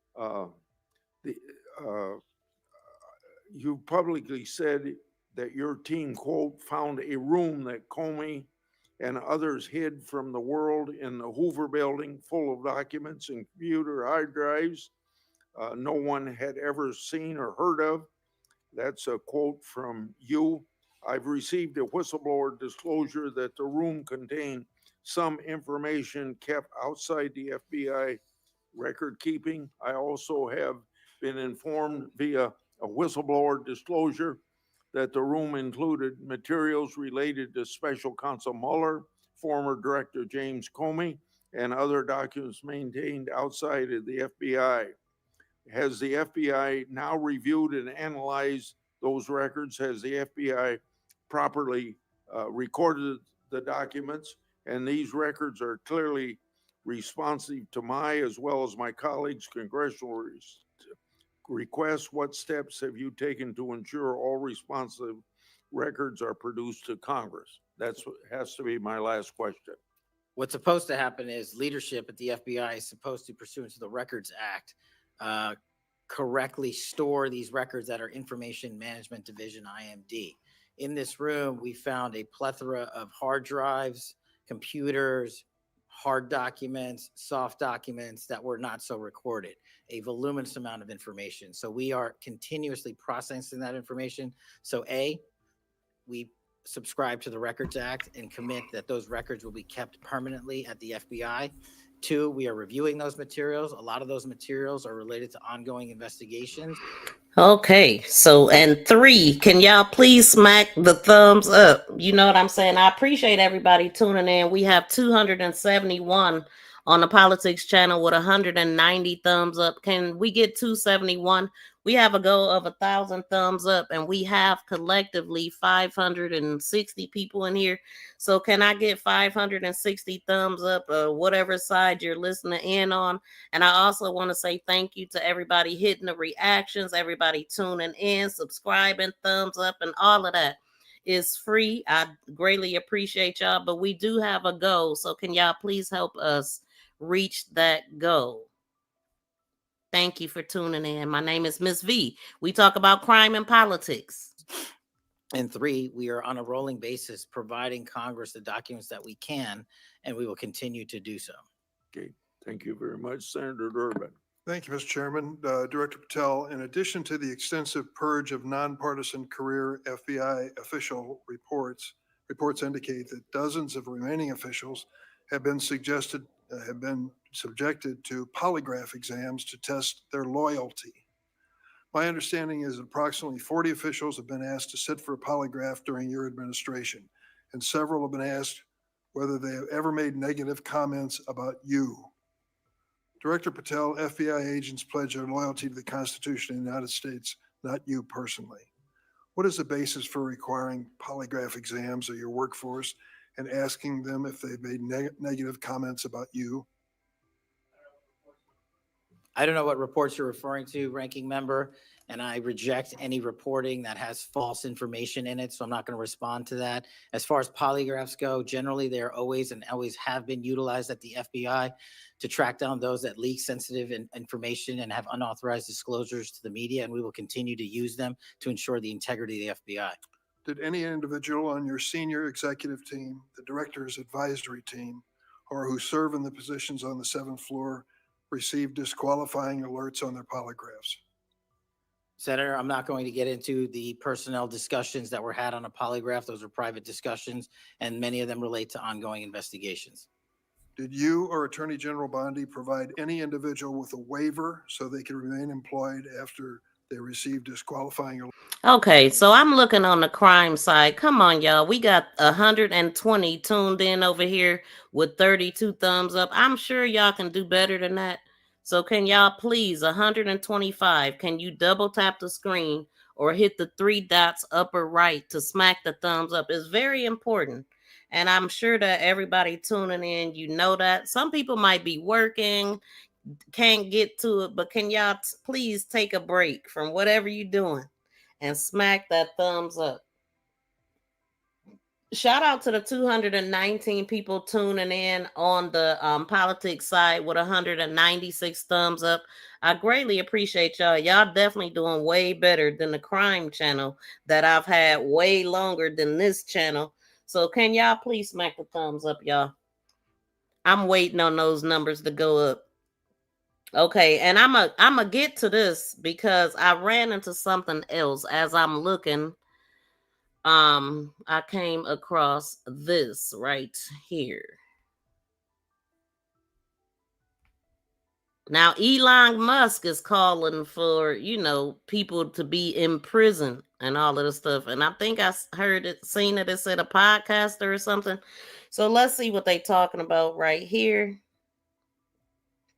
You publicly said that your team, quote, found a room that Comey and others hid from the world in the Hoover building full of documents and computer hard drives no one had ever seen or heard of. That's a quote from you. I've received a whistleblower disclosure that the room contained some information kept outside the FBI record keeping. I also have been informed via a whistleblower disclosure that the room included materials related to Special Counsel Mueller, former Director James Comey, and other documents maintained outside of the FBI. Has the FBI now reviewed and analyzed those records? Has the FBI properly recorded the documents? And these records are clearly responsive to my, as well as my colleagues' congressional requests. What steps have you taken to ensure all responsive records are produced to Congress? That's what has to be my last question. what's supposed to happen is leadership at the FBI is supposed to, pursuant to the Records Act, correctly store these records at our Information Management Division, IMD. In this room, we found a plethora of hard drives, computers, hard documents, soft documents that were not so recorded, a voluminous amount of information. So we are continuously processing that information. So A, we subscribe to the Records Act and commit that those records will be kept permanently at the FBI. 2, we are reviewing those materials. A lot of those materials are related to ongoing investigations. Okay, so and 3, can y'all please smack the thumbs up? You know what I'm saying? I appreciate everybody tuning in. We have 271 on the politics channel with 190 thumbs up. Can we get 271? We have a goal of 1,000 thumbs up, and we have collectively 560 people in here. So can I get 560 thumbs up, whatever side you're listening in on? And I also want to say thank you to everybody hitting the reactions, everybody tuning in, subscribing, thumbs up, and all of that is free. I greatly appreciate y'all, but we do have a goal. So can y'all please help us reach that goal? Thank you for tuning in. My name is Miss V. We talk about crime and politics. And 3, we are on a rolling basis providing Congress the documents that we can, and we will continue to do so. Okay, thank you very much, Senator Durbin. Thank you, Mr. Chairman. Director Patel, in addition to the extensive purge of nonpartisan career FBI official reports indicate that dozens of remaining officials have been subjected to polygraph exams to test their loyalty. My understanding is that approximately 40 officials have been asked to sit for a polygraph during your administration, and several have been asked whether they have ever made negative comments about you. Director Patel, FBI agents pledge their loyalty to the Constitution of the United States, not you personally. What is the basis for requiring polygraph exams of your workforce and asking them if they've made negative comments about you? I don't know what reports you're referring to, Ranking Member, and I reject any reporting that has false information in it, so I'm not going to respond to that. As far as polygraphs go, generally they are always and always have been utilized at the FBI to track down those that leak sensitive information and have unauthorized disclosures to the media, and we will continue to use them to ensure the integrity of the FBI. Did any individual on your senior executive team, the director's advisory team, or who serve in the positions on the 7th floor receive disqualifying alerts on their polygraphs? Senator, I'm not going to get into the personnel discussions that were had on a polygraph. Those are private discussions, and many of them relate to ongoing investigations. Did you or Attorney General Bondi provide any individual with a waiver so they could remain employed after they received disqualifying alerts? Okay, so I'm looking on the crime side. Come on, y'all. We got 120 tuned in over here with 32 thumbs up. I'm sure y'all can do better than that. So can y'all please, 125, can you double tap the screen or hit the 3 dots upper right to smack the thumbs up? It's very important. And I'm sure that everybody tuning in, you know that. Some people might be working, can't get to it, but can y'all please take a break from whatever you're doing and smack that thumbs up? Shout out to the 219 people tuning in on the politics side with 196 thumbs up. I greatly appreciate y'all. Y'all definitely doing way better than the crime channel that I've had way longer than this channel. So can y'all please smack the thumbs up, y'all? I'm waiting on those numbers to go up. Okay, and I'm a get to this because I ran into something else as I'm looking. I came across this right here. Now, Elon Musk is calling for, people to be in prison and all of this stuff. And I think I seen it at a podcaster or something. So let's see what they talking about right here.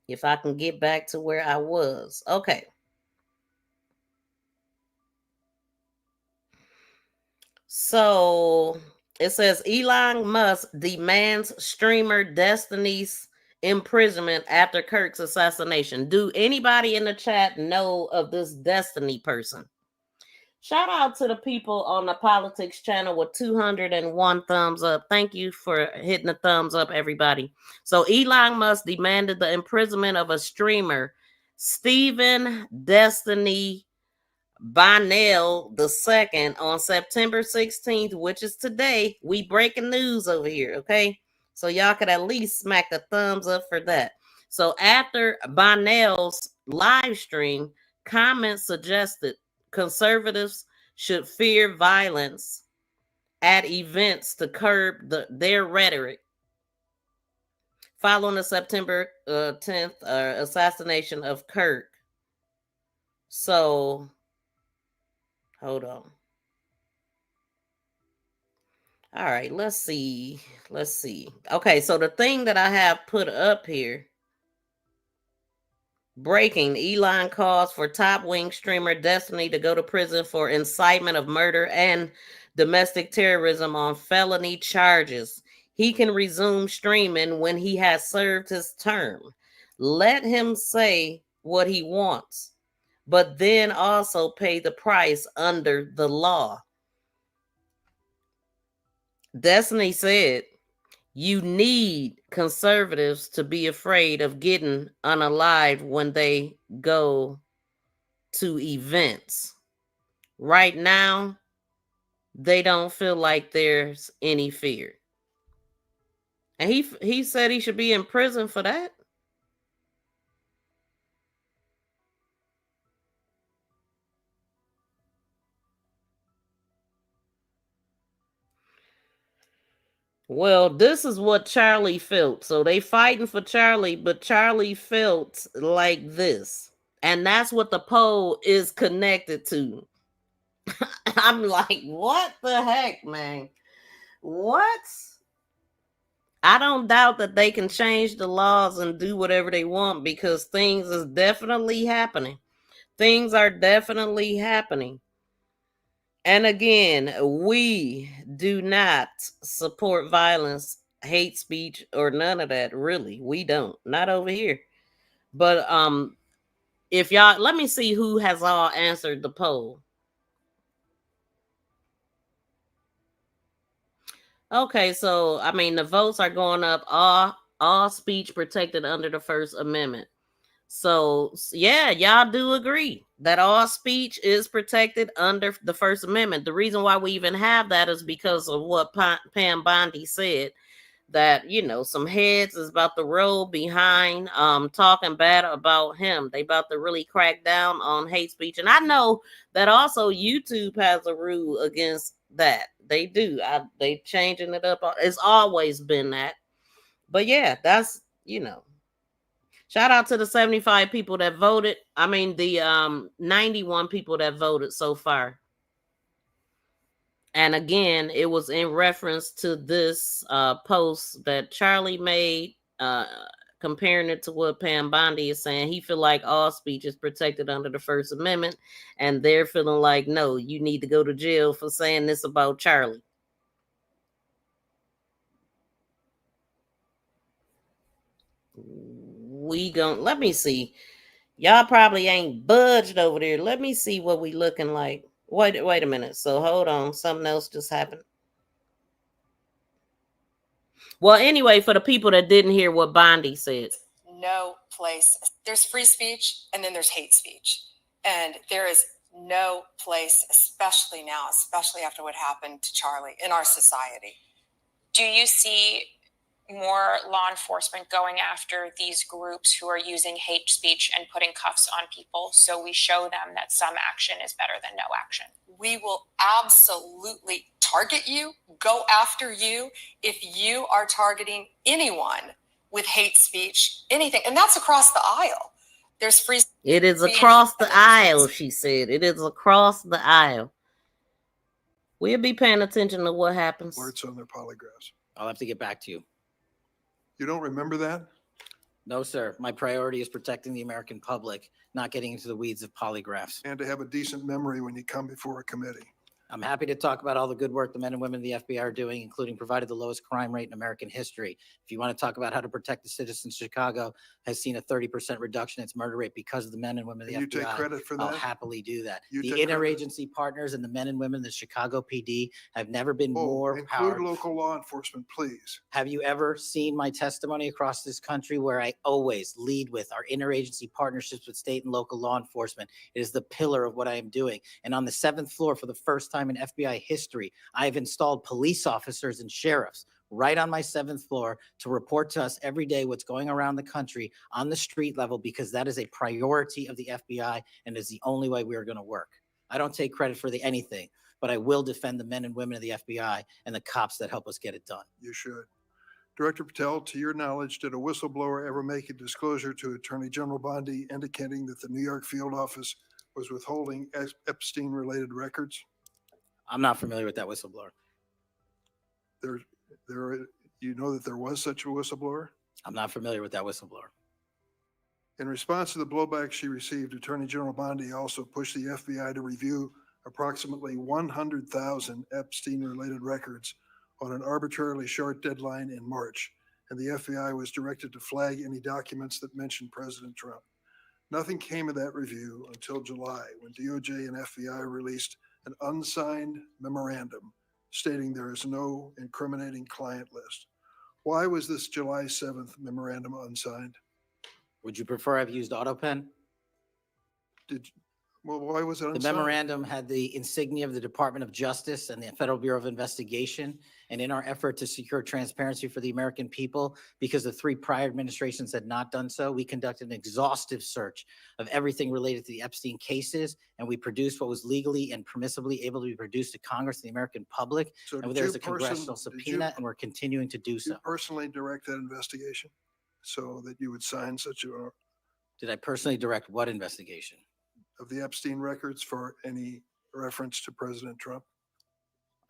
If I can get back to where I was. Okay. So it says Elon Musk demands streamer Destiny's imprisonment after Kirk's assassination. Do anybody in the chat know of this Destiny person? Shout out to the people on the politics channel with 201 thumbs up. Thank you for hitting the thumbs up, everybody. So Elon Musk demanded the imprisonment of a streamer, Stephen Destiny Bonnell II, on September 16th, which is today. We breaking news over here, okay? So y'all could at least smack the thumbs up for that. So after Bonnell's live stream, comments suggested conservatives should fear violence at events to curb their rhetoric. Following the September 10th assassination of Kirk. So, hold on. All right, let's see. Okay, so the thing that I have put up here. Breaking: Elon calls for top wing streamer Destiny to go to prison for incitement of murder and domestic terrorism on felony charges. He can resume streaming when he has served his term. Let him say what he wants, but then also pay the price under the law. Destiny said, "You need conservatives to be afraid of getting unalived when they go to events. Right now, they don't feel like there's any fear." And he said he should be in prison for that. Well, this is what Charlie felt. So they fighting for Charlie, but Charlie felt like this. And that's what the poll is connected to. I'm like, what the heck, man? What? I don't doubt that they can change the laws and do whatever they want, because things is definitely happening. Things are definitely happening. And again, we do not support violence, hate speech, or none of that. Really, we don't. Not over here. But if y'all, let me see who has all answered the poll. Okay, so I mean the votes are going up. All speech protected under the First Amendment. So yeah, y'all do agree that all speech is protected under the First Amendment. The reason why we even have that is because of what Pam Bondi said, that, you know, some heads is about to roll behind talking bad about him. They about to really crack down on hate speech. And I know that also YouTube has a rule against that. They do. They changing it up. It's always been that. But yeah, that's, you know. Shout out to the 75 people that voted. I mean, the 91 people that voted so far. And again, it was in reference to this post that Charlie made, comparing it to what Pam Bondi is saying. He feel like all speech is protected under the First Amendment, and they're feeling like, no, you need to go to jail for saying this about Charlie. Let me see. Y'all probably ain't budged over there. Let me see what we looking like. Wait a minute. So hold on. Something else just happened. Well, anyway, for the people that didn't hear what Bondi said. No place. There's free speech and then there's hate speech. And there is no place, especially now, especially after what happened to Charlie, in our society. Do you see more law enforcement going after these groups who are using hate speech and putting cuffs on people, so we show them that some action is better than no action? We will absolutely target you, go after you, if you are targeting anyone with hate speech, anything. And that's across the aisle. There's free speech. It is across the aisle, she said. It is across the aisle. We'll be paying attention to what happens. Alerts on their polygraphs. I'll have to get back to you. You don't remember that? No, sir. My priority is protecting the American public, not getting into the weeds of polygraphs. And to have a decent memory when you come before a committee. I'm happy to talk about all the good work the men and women of the FBI are doing, including provided the lowest crime rate in American history. If you want to talk about how to protect the citizens, Chicago has seen a 30% reduction in its murder rate because of the men and women of the And you FBI. take credit for I'll that? happily do that. You The take credit? interagency partners and the men and women of the Chicago PD have never been more Include powered. local law enforcement, please. Have you ever seen my testimony across this country where I always lead with our interagency partnerships with state and local law enforcement? It is the pillar of what I am doing. And on the 7th floor, for the first time in FBI history, I have installed police officers and sheriffs right on my 7th floor to report to us every day what's going around the country on the street level, because that is a priority of the FBI and is the only way we are going to work. I don't take credit for anything, but I will defend the men and women of the FBI and the cops that help us get it done. You should. Director Patel, to your knowledge, did a whistleblower ever make a disclosure to Attorney General Bondi indicating that the New York field office was withholding Epstein-related records? I'm not familiar with that whistleblower. You know that there was such a whistleblower? I'm not familiar with that whistleblower. In response to the blowback she received, Attorney General Bondi also pushed the FBI to review approximately 100,000 Epstein-related records on an arbitrarily short deadline in March, and the FBI was directed to flag any documents that mentioned President Trump. Nothing came of that review until July, when DOJ and FBI released an unsigned memorandum stating there is no incriminating client list. Why was this July 7th memorandum unsigned? Would you prefer I've used AutoPen? Why was it unsigned? The memorandum had the insignia of the Department of Justice and the Federal Bureau of Investigation. And in our effort to secure transparency for the American people, because the 3 prior administrations had not done so, we conducted an exhaustive search of everything related to the Epstein cases, and we produced what was legally and permissibly able to be produced to Congress and the American public. So And there was a congressional subpoena, and we're continuing to do so. You personally direct that investigation so that you would sign such a... Did I personally direct what investigation? Of the Epstein records for any reference to President Trump?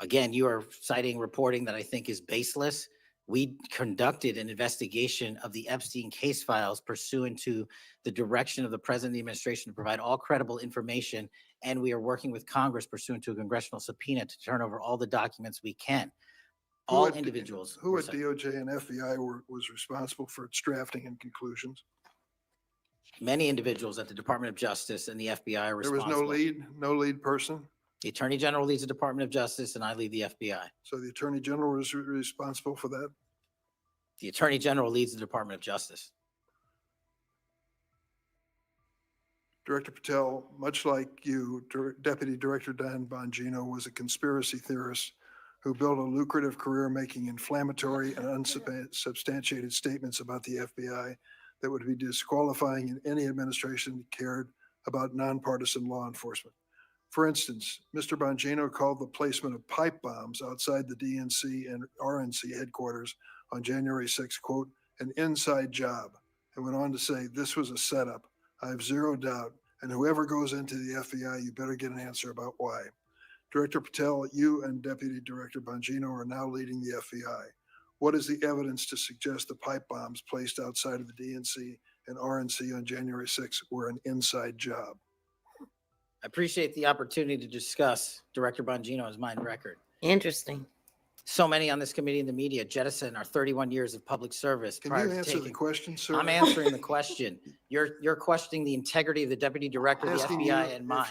Again, you are citing reporting that I think is baseless. We conducted an investigation of the Epstein case files pursuant to the direction of the President of the administration to provide all credible information. And we are working with Congress pursuant to a congressional subpoena to turn over all the documents we can. All individuals. Who at DOJ and FBI was responsible for its drafting and conclusions? Many individuals at the Department of Justice and the FBI are responsible. There was no lead person? The Attorney General leads the Department of Justice and I lead the FBI. So the Attorney General is responsible for that? The Attorney General leads the Department of Justice. Director Patel, much like you, Deputy Director Dan Bongino was a conspiracy theorist who built a lucrative career making inflammatory and unsubstantiated statements about the FBI that would be disqualifying in any administration that cared about nonpartisan law enforcement. For instance, Mr. Bongino called the placement of pipe bombs outside the DNC and RNC headquarters on January 6, quote, an inside job, and went on to say this was a setup. I have zero doubt, and whoever goes into the FBI, you better get an answer about why. Director Patel, you and Deputy Director Bongino are now leading the FBI. What is the evidence to suggest the pipe bombs placed outside of the DNC and RNC on January 6 were an inside job? I appreciate the opportunity to discuss Director Bongino's mind record. Interesting. So many on this committee and the media jettison our 31 years of public service. Can you answer the question, sir? I'm answering the question. You're questioning the integrity of the Deputy Director of the FBI and mine.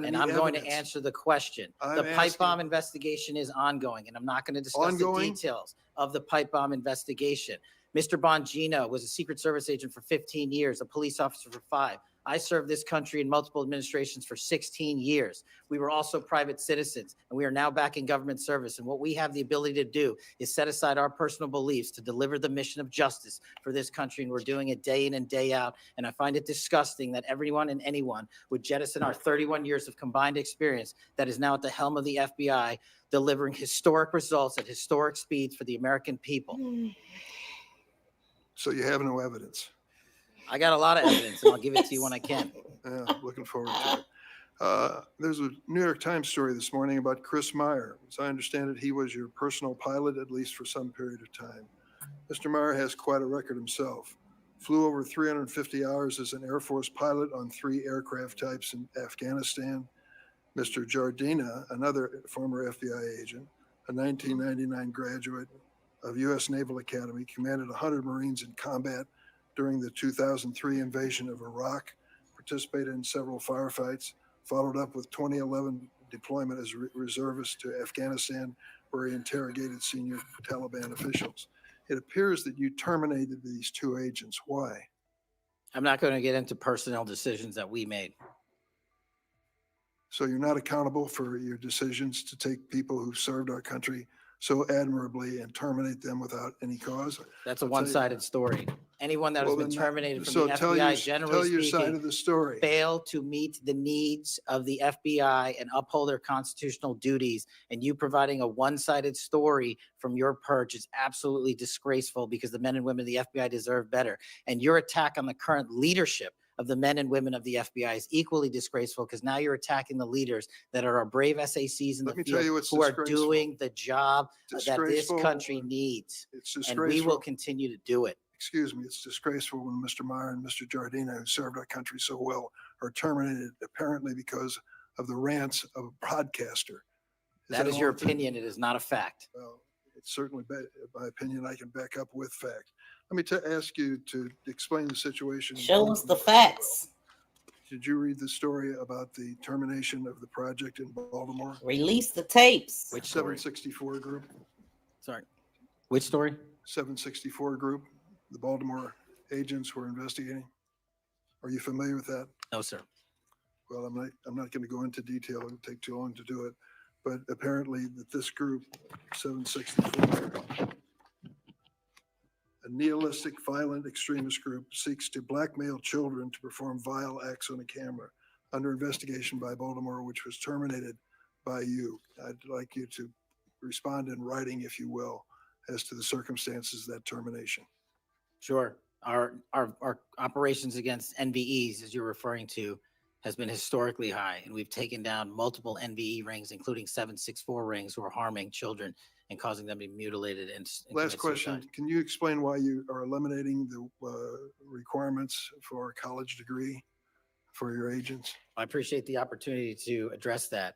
And I'm going to answer the question. The pipe bomb investigation is ongoing, and I'm not going to discuss the details of the pipe bomb investigation. Mr. Bongino was a Secret Service agent for 15 years, a police officer for 5. I served this country in multiple administrations for 16 years. We were also private citizens, and we are now back in government service. And what we have the ability to do is set aside our personal beliefs to deliver the mission of justice for this country. And we're doing it day in and day out. And I find it disgusting that everyone and anyone would jettison our 31 years of combined experience that is now at the helm of the FBI, delivering historic results at historic speeds for the American people. So you have no evidence? I got a lot of evidence, and I'll give it to you when I can. Yeah, looking forward to it. There's a New York Times story this morning about Chris Meyer. As I understand it, he was your personal pilot, at least for some period of time. Mr. Meyer has quite a record himself. Flew over 350 hours as an Air Force pilot on 3 aircraft types in Afghanistan. Mr. Jardina, another former FBI agent, a 1999 graduate of U.S. Naval Academy, commanded 100 Marines in combat during the 2003 invasion of Iraq, participated in several firefights, followed up with 2011 deployment as reservist to Afghanistan, where he interrogated senior Taliban officials. It appears that you terminated these two agents. Why? I'm not going to get into personnel decisions that we made. So you're not accountable for your decisions to take people who served our country so admirably and terminate them without any cause? That's a one-sided story. Anyone that has been terminated from the tell FBI, your generally side speaking, of the story. fail to meet the needs of the FBI and uphold their constitutional duties. And you providing a one-sided story from your purge is absolutely disgraceful, because the men and women of the FBI deserve better. And your attack on the current leadership of the men and women of the FBI is equally disgraceful, because now you're attacking the leaders that are our brave SACs in the field who are doing the job that this country needs. It's disgraceful. And we will continue to do it. Excuse me, it's disgraceful when Mr. Meyer and Mr. Jardina, who served our country so well, are terminated apparently because of the rants of a broadcaster. That is your opinion. It is not a fact. Well, it's certainly my opinion. I can back up with fact. Let me ask you to explain the situation. Show us the facts. Did you read the story about the termination of the project in Baltimore? Release the tapes. Which story? 764 group. Sorry. Which story? 764 group. The Baltimore agents were investigating. Are you familiar with that? No, sir. Well, I'm not going to go into detail. It would take too long to do it. But apparently that this group, 764, a nihilistic, violent extremist group, seeks to blackmail children to perform vile acts on a camera, under investigation by Baltimore, which was terminated by you. I'd like you to respond in writing, if you will, as to the circumstances of that termination. Sure. Our operations against NVEs, as you're referring to, has been historically high, and we've taken down multiple NVE rings, including 764 rings, who are harming children and causing them to be mutilated. And last question: can you explain why you are eliminating the requirements for a college degree for your agents? I appreciate the opportunity to address that.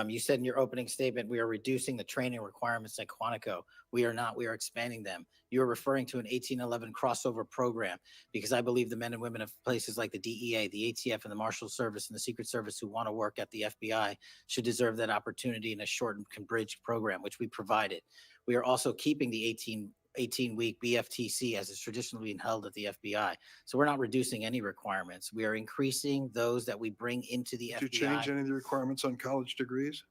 You said in your opening statement, we are reducing the training requirements at Quantico. We are not. We are expanding them. You are referring to an 1811 crossover program, because I believe the men and women of places like the DEA, the ATF, and the Marshal Service and the Secret Service who want to work at the FBI should deserve that opportunity in a shortened bridge program, which we provided. We are also keeping the 18-week BFTC as is traditionally been held at the FBI. So we're not reducing any requirements. We are increasing those that we bring into the FBI. Did you change any of the requirements on college degrees?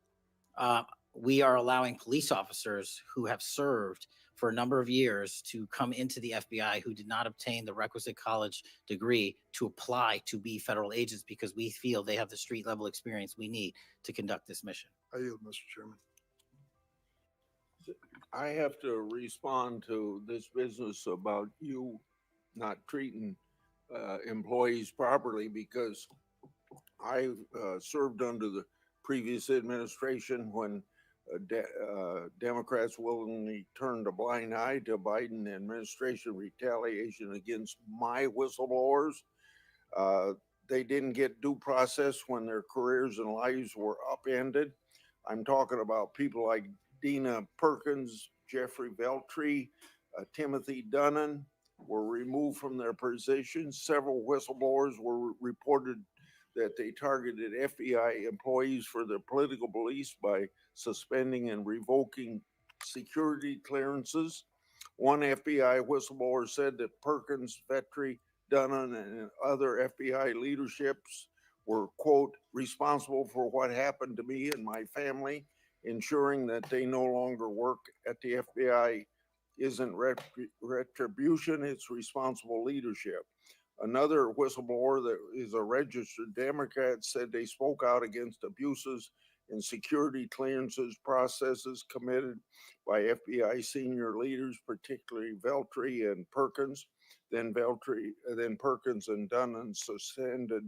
We are allowing police officers who have served for a number of years to come into the FBI who did not obtain the requisite college degree to apply to be federal agents, because we feel they have the street level experience we need to conduct this mission. I yield, Mr. Chairman. I have to respond to this business about you not treating employees properly, because I served under the previous administration when Democrats willingly turned a blind eye to Biden administration retaliation against my whistleblowers. They didn't get due process when their careers and lives were upended. I'm talking about people like Dina Perkins, Jeffrey Veltri, Timothy Dunnan were removed from their positions. Several whistleblowers were reported that they targeted FBI employees for their political beliefs by suspending and revoking security clearances. One FBI whistleblower said that Perkins, Vetri, Dunnan, and other FBI leaderships were, quote, responsible for what happened to me and my family, ensuring that they no longer work at the FBI isn't retribution, it's responsible leadership. Another whistleblower that is a registered Democrat said they spoke out against abuses in security clearances processes committed by FBI senior leaders, particularly Veltri and Perkins. Then Perkins and Dunnan suspended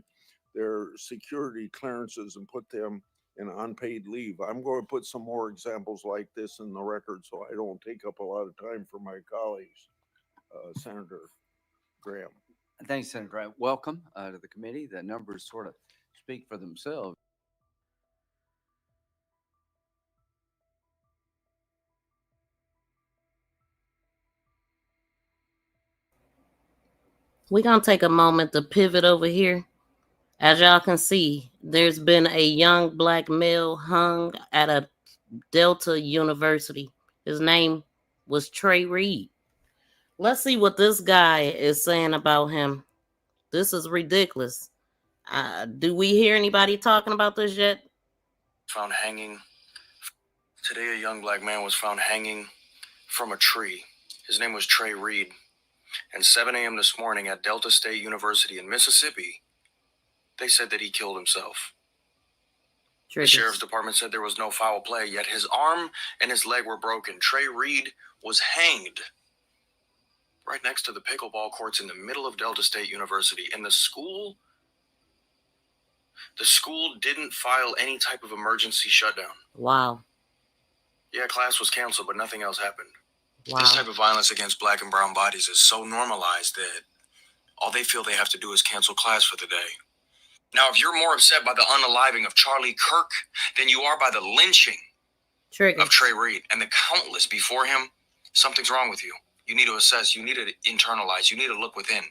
their security clearances and put them in unpaid leave. I'm going to put some more examples like this in the record so I don't take up a lot of time for my colleagues. Senator Graham. Thanks, Senator. Welcome to the committee. The numbers sort of speak for themselves. We're going to take a moment to pivot over here. As y'all can see, there's been a young black male hung at a Delta University. His name was Trey Reed. Let's see what this guy is saying about him. This is ridiculous. Do we hear anybody talking about this yet? Found hanging. Today, a young black man was found hanging from a tree. His name was Trey Reed. And 7 a.m. this morning at Delta State University in Mississippi, they said that he killed himself. The sheriff's department said there was no foul play, yet his arm and his leg were broken. Trey Reed was hanged right next to the pickleball courts in the middle of Delta State University. And the school didn't file any type of emergency shutdown. Wow. Yeah, class was canceled, but nothing else happened. Wow. This type of violence against black and brown bodies is so normalized that all they feel they have to do is cancel class for the day. Now, if you're more upset by the unaliving of Charlie Kirk than you are by the lynching of Trey Reed and the countless before him, something's wrong with you. You need to assess. You need to internalize. You need to look within.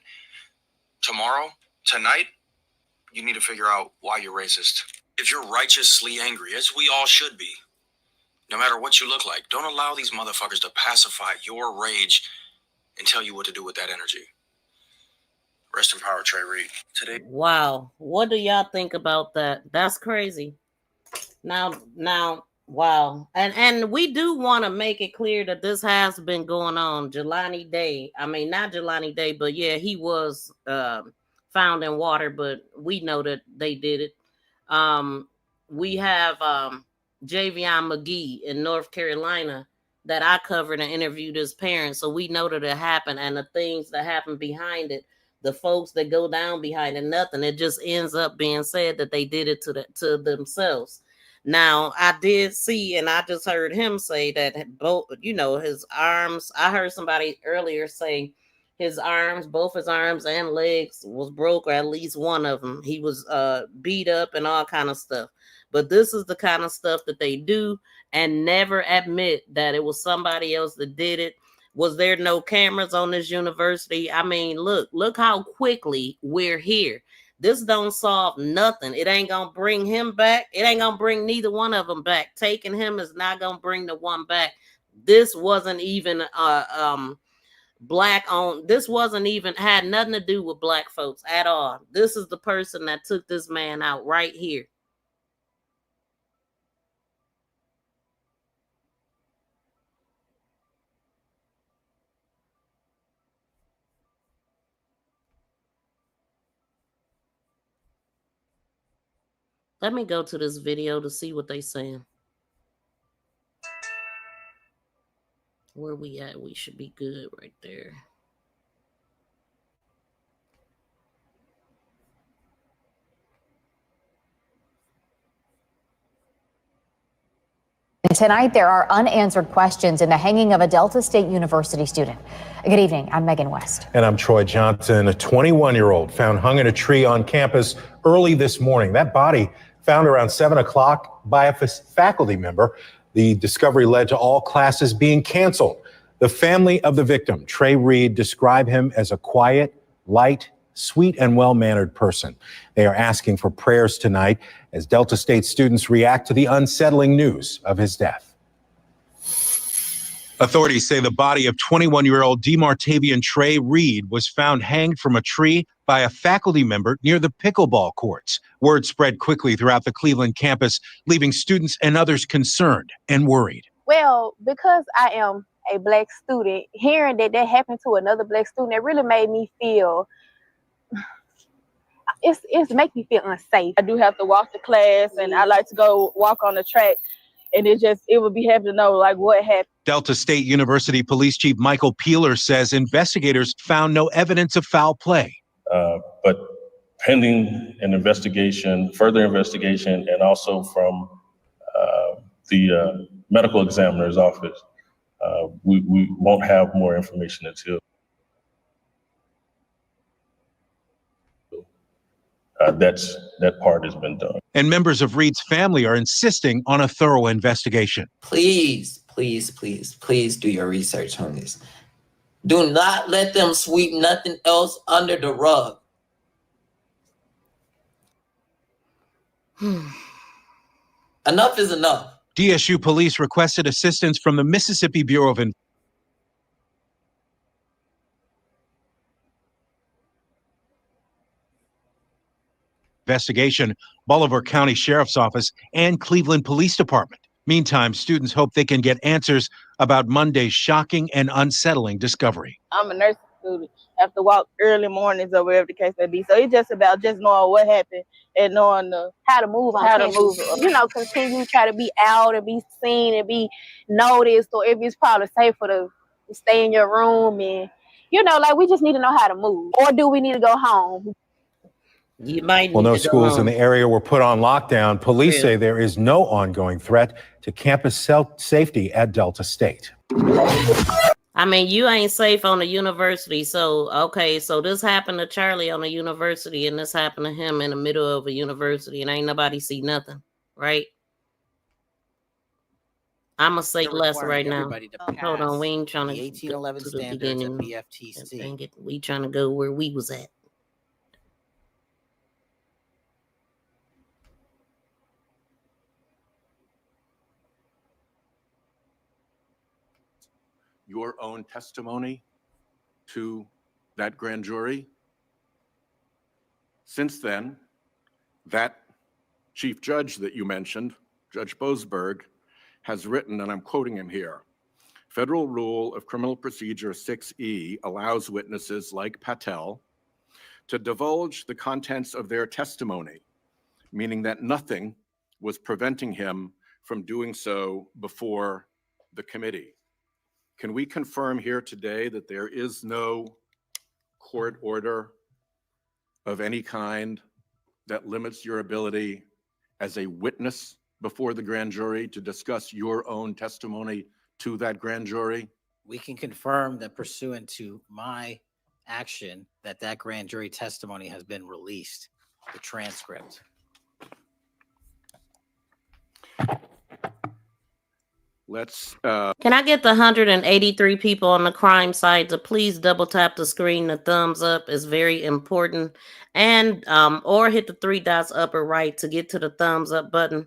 Tomorrow, tonight, you need to figure out why you're racist. If you're righteously angry, as we all should be, no matter what you look like, don't allow these motherfuckers to pacify your rage and tell you what to do with that energy. Rest in power, Trey Reed. Today. Wow. What do y'all think about that? That's crazy. Now, wow. And we do want to make it clear that this has been going on. Jelani Day. I mean, not Jelani Day, but yeah, he was found in water, but we know that they did it. We have Javion McGee in North Carolina that I covered and interviewed his parents. So we know that it happened and the things that happen behind it, the folks that go down behind it, nothing. It just ends up being said that they did it to themselves. Now, I did see, and I just heard him say that both, his arms, I heard somebody earlier say his arms, both his arms and legs was broke, or at least one of them. He was beat up and all kind of stuff. But this is the kind of stuff that they do and never admit that it was somebody else that did it. Was there no cameras on this university? I mean, look how quickly we're here. This don't solve nothing. It ain't gonna bring him back. It ain't gonna bring neither one of them back. Taking him is not gonna bring the one back. This wasn't even black on. This wasn't even had nothing to do with black folks at all. This is the person that took this man out right here. Let me go to this video to see what they saying. Where we at? We should be good right there. Tonight, there are unanswered questions in the hanging of a Delta State University student. Good evening. I'm Megan West. And I'm Troy Johnson. A 21-year-old found hung in a tree on campus early this morning. That body found around 7 o'clock by a faculty member. The discovery led to all classes being canceled. The family of the victim, Trey Reed, describe him as a quiet, light, sweet, and well-mannered person. They are asking for prayers tonight as Delta State students react to the unsettling news of his death. Authorities say the body of 21-year-old DeMartavian Trey Reed was found hanged from a tree by a faculty member near the pickleball courts. Word spread quickly throughout the Cleveland campus, leaving students and others concerned and worried. Well, because I am a Black student, hearing that happened to another Black student, it really made me feel, it's make me feel unsafe. I do have to walk to class, and I like to go walk on the track, and it would be happy to know like what happened. Delta State University Police Chief Michael Peeler says investigators found no evidence of foul play. But pending an investigation, further investigation, and also from the medical examiner's office, we won't have more information until that part has been done. And members of Reed's family are insisting on a thorough investigation. Please, please, please, please do your research on this. Do not let them sweep nothing else under the rug. Enough is enough. DSU police requested assistance from the Mississippi Bureau of Investigation, Bolivar County Sheriff's Office, and Cleveland Police Department. Meantime, students hope they can get answers about Monday's shocking and unsettling discovery. I'm a nursing student. I have to walk early mornings or wherever the case may be. So it's just about just knowing what happened and knowing how to move on campus. You know, continue try to be out and be seen and be noticed, or if it's probably safer to stay in your room. And, you know, like, we just need to know how to move. Or do we need to go home? You might Well, need no to go schools in home. the area were put on lockdown. Police say there is no ongoing threat to campus safety at Delta State. I mean, you ain't safe on the university. So, okay, so this happened to Charlie on the university, and this happened to him in the middle of a university, and ain't nobody see nothing, right? I'm going to say less right now. Hold on, we ain't trying to the 1811 go to the standards of beginning. BFTC. We trying to go where we was at. Your own testimony to that grand jury. Since then, that chief judge that you mentioned, Judge Boasberg, has written, and I'm quoting him here, Federal Rule of Criminal Procedure 6E allows witnesses like Patel to divulge the contents of their testimony, meaning that nothing was preventing him from doing so before the committee. Can we confirm here today that there is no court order of any kind that limits your ability as a witness before the grand jury to discuss your own testimony to that grand jury? We can confirm that pursuant to my action, that grand jury testimony has been released, the transcript. Can I get the 183 people on the crime side to please double tap the screen? The thumbs up is very important, and or hit the 3 dots upper right to get to the thumbs up button.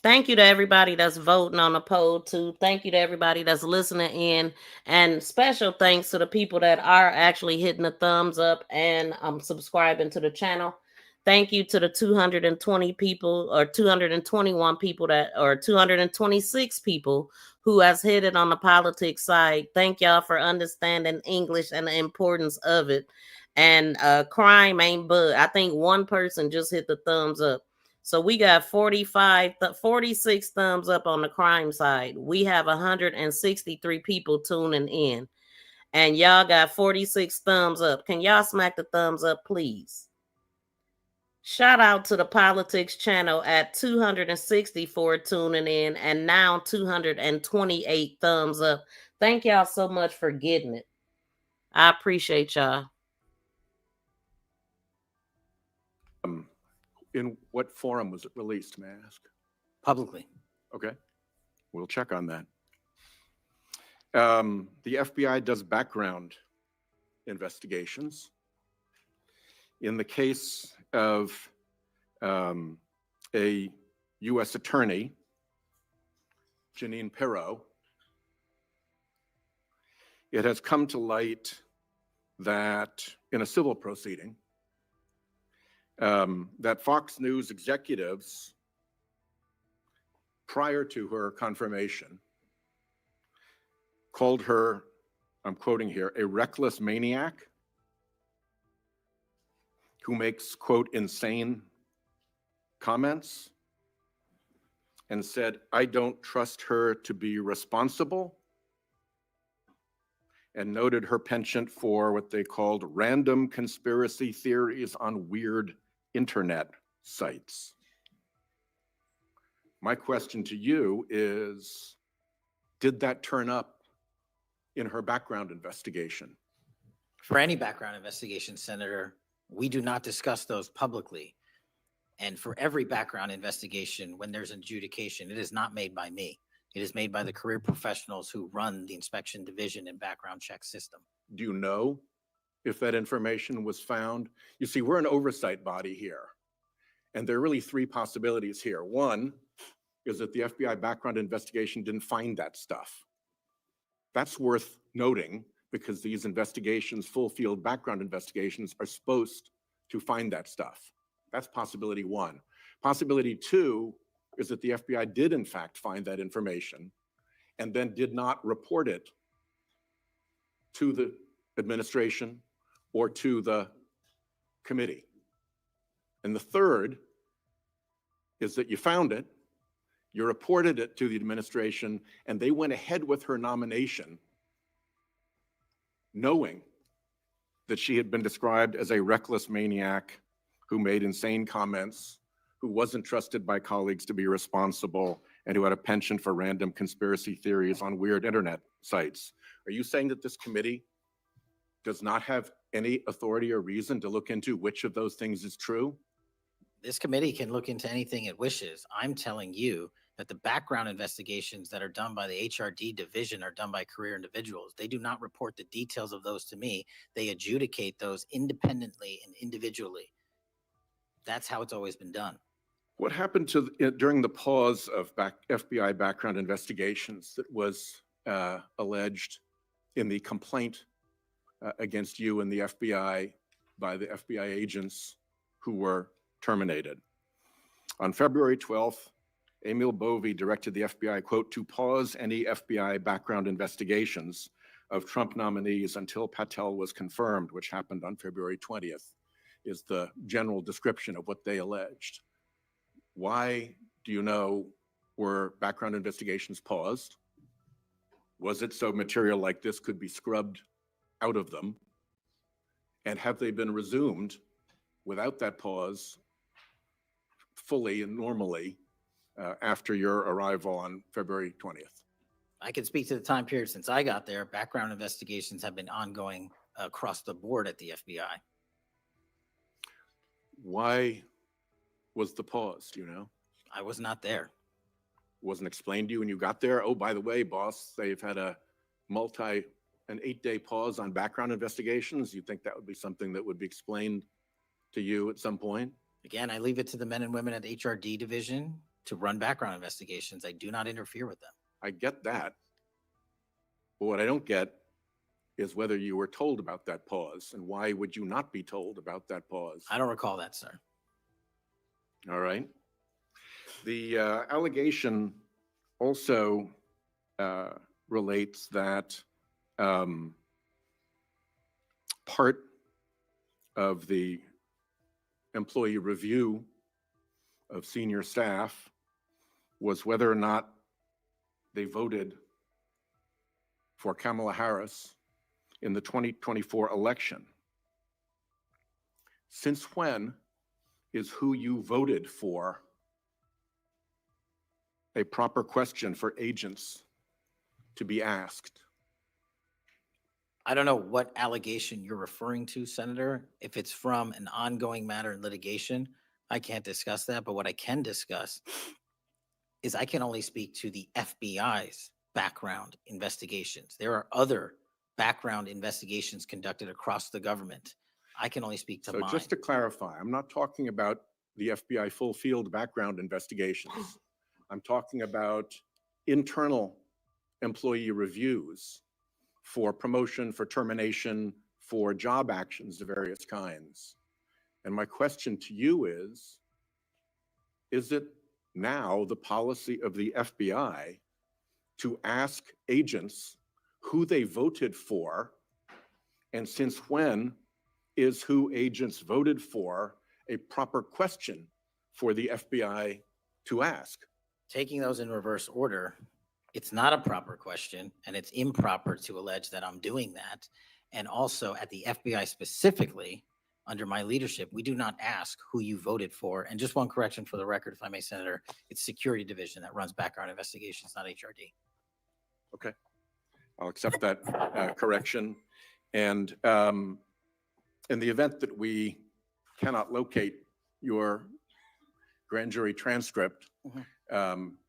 Thank you to everybody that's voting on the poll too. Thank you to everybody that's listening in, and special thanks to the people that are actually hitting the thumbs up and subscribing to the channel. Thank you to the 220 people or 221 people or 226 people who has hit it on the politics side. Thank y'all for understanding English and the importance of it. And crime ain't but. I think one person just hit the thumbs up. So we got 46 thumbs up on the crime side. We have 163 people tuning in. And y'all got 46 thumbs up. Can y'all smack the thumbs up, please? Shout out to the politics channel at 264 tuning in and now 228 thumbs up. Thank y'all so much for getting it. I appreciate y'all. In what forum was it released, may I ask? Publicly. Okay, we'll check on that. The FBI does background investigations. In the case of a U.S. attorney, Janine Pirro, it has come to light that in a civil proceeding, that Fox News executives, prior to her confirmation, called her, I'm quoting here, a reckless maniac who makes, quote, insane comments, and said, I don't trust her to be responsible, and noted her penchant for what they called random conspiracy theories on weird internet sites. My question to you is, did that turn up in her background investigation? For any background investigation, Senator, we do not discuss those publicly. And for every background investigation, when there's an adjudication, it is not made by me. It is made by the career professionals who run the inspection division and background check system. Do you know if that information was found? You see, we're an oversight body here, and there are really three possibilities here. One is that the FBI background investigation didn't find that stuff. That's worth noting because these investigations, full field background investigations, are supposed to find that stuff. That's possibility one. Possibility two is that the FBI did in fact find that information and then did not report it to the administration or to the committee. And the third is that you found it, you reported it to the administration, and they went ahead with her nomination knowing that she had been described as a reckless maniac who made insane comments, who wasn't trusted by colleagues to be responsible, and who had a penchant for random conspiracy theories on weird internet sites. Are you saying that this committee does not have any authority or reason to look into which of those things is true? This committee can look into anything it wishes. I'm telling you that the background investigations that are done by the HRD division are done by career individuals. They do not report the details of those to me. They adjudicate those independently and individually. That's how it's always been done. What happened to during the pause of FBI background investigations that was alleged in the complaint against you and the FBI by the FBI agents who were terminated? On February 12th, Emil Bovee directed the FBI, quote, to pause any FBI background investigations of Trump nominees until Patel was confirmed, which happened on February 20th, is the general description of what they alleged. Why, do you know, were background investigations paused? Was it so material like this could be scrubbed out of them? And have they been resumed without that pause fully and normally after your arrival on February 20th? I can speak to the time period since I got there. Background investigations have been ongoing across the board at the FBI. Why was the pause, do you know? I was not there. Wasn't explained to you when you got there? Oh, by the way, boss, they've had an 8-day pause on background investigations. You think that would be something that would be explained to you at some point? Again, I leave it to the men and women at the HRD division to run background investigations. I do not interfere with them. I get that. But what I don't get is whether you were told about that pause, and why would you not be told about that pause? I don't recall that, sir. All right. The allegation also relates that part of the employee review of senior staff was whether or not they voted for Kamala Harris in the 2024 election. Since when is who you voted for a proper question for agents to be asked? I don't know what allegation you're referring to, Senator. If it's from an ongoing matter in litigation, I can't discuss that. But what I can discuss is I can only speak to the FBI's background investigations. There are other background investigations conducted across the government. I can only speak to mine. So just to clarify, I'm not talking about the FBI full field background investigations. I'm talking about internal employee reviews for promotion, for termination, for job actions of various kinds. And my question to you is it now the policy of the FBI to ask agents who they voted for, and since when is who agents voted for a proper question for the FBI to ask? Taking those in reverse order, it's not a proper question, and it's improper to allege that I'm doing that. And also at the FBI specifically, under my leadership, we do not ask who you voted for. And just one correction for the record, if I may, Senator, it's Security Division that runs background investigations, not HRD. Okay, I'll accept that correction. And in the event that we cannot locate your grand jury transcript,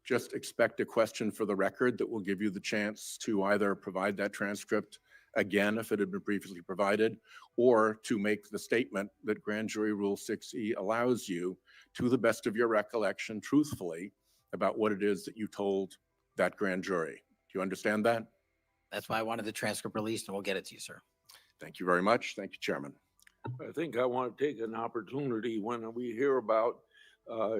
just expect a question for the record that will give you the chance to either provide that transcript again if it had been previously provided, or to make the statement that Grand Jury Rule 6E allows you, to the best of your recollection, truthfully, about what it is that you told that grand jury. Do you understand that? That's why I wanted the transcript released, and we'll get it to you, sir. Thank you very much. Thank you, Chairman. I think I want to take an opportunity when we hear about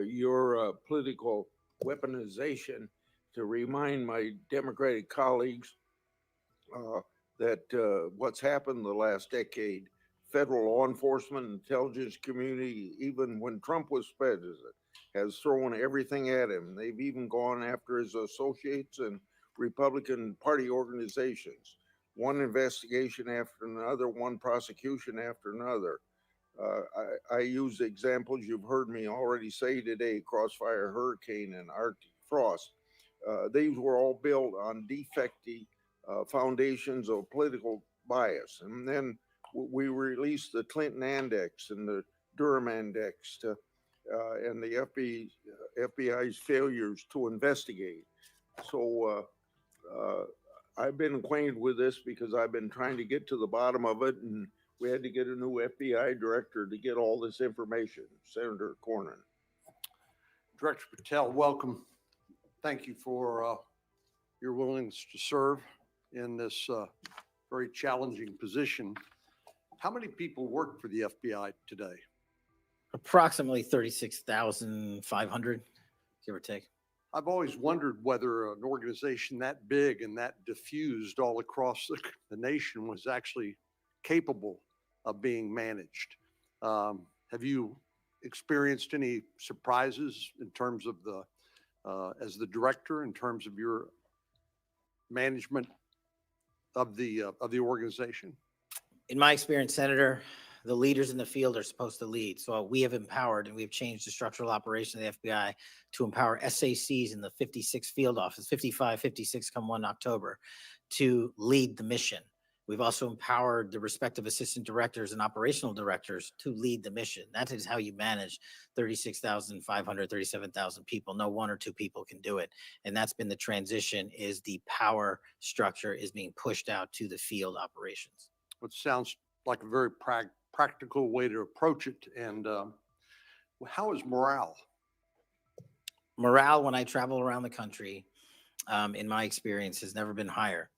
your political weaponization to remind my Democratic colleagues that what's happened the last decade, federal law enforcement, intelligence community, even when Trump was president, has thrown everything at him. They've even gone after his associates and Republican Party organizations. One investigation after another, one prosecution after another. I use examples you've heard me already say today: Crossfire Hurricane and Arctic Frost. These were all built on defective foundations of political bias. And then we released the Clinton Index and the Durham Index and the FBI's failures to investigate. So I've been acquainted with this because I've been trying to get to the bottom of it, and we had to get a new FBI director to get all this information, Senator Cornyn. Director Patel, welcome. Thank you for your willingness to serve in this very challenging position. How many people work for the FBI today? Approximately 36,500, give or take. I've always wondered whether an organization that big and that diffused all across the nation was actually capable of being managed. Have you experienced any surprises in terms of the, as the director, in terms of your management of the organization? In my experience, Senator, the leaders in the field are supposed to lead. So we have empowered and we've changed the structural operation of the FBI to empower SACs in the 56 field office, 55, 56 come 1 October, to lead the mission. We've also empowered the respective assistant directors and operational directors to lead the mission. That is how you manage 36,500, 37,000 people. No one or two people can do it. And that's been the transition, is the power structure is being pushed out to the field operations. It sounds like a very practical way to approach it. And how is morale? Morale, when I travel around the country, in my experience, has never been higher.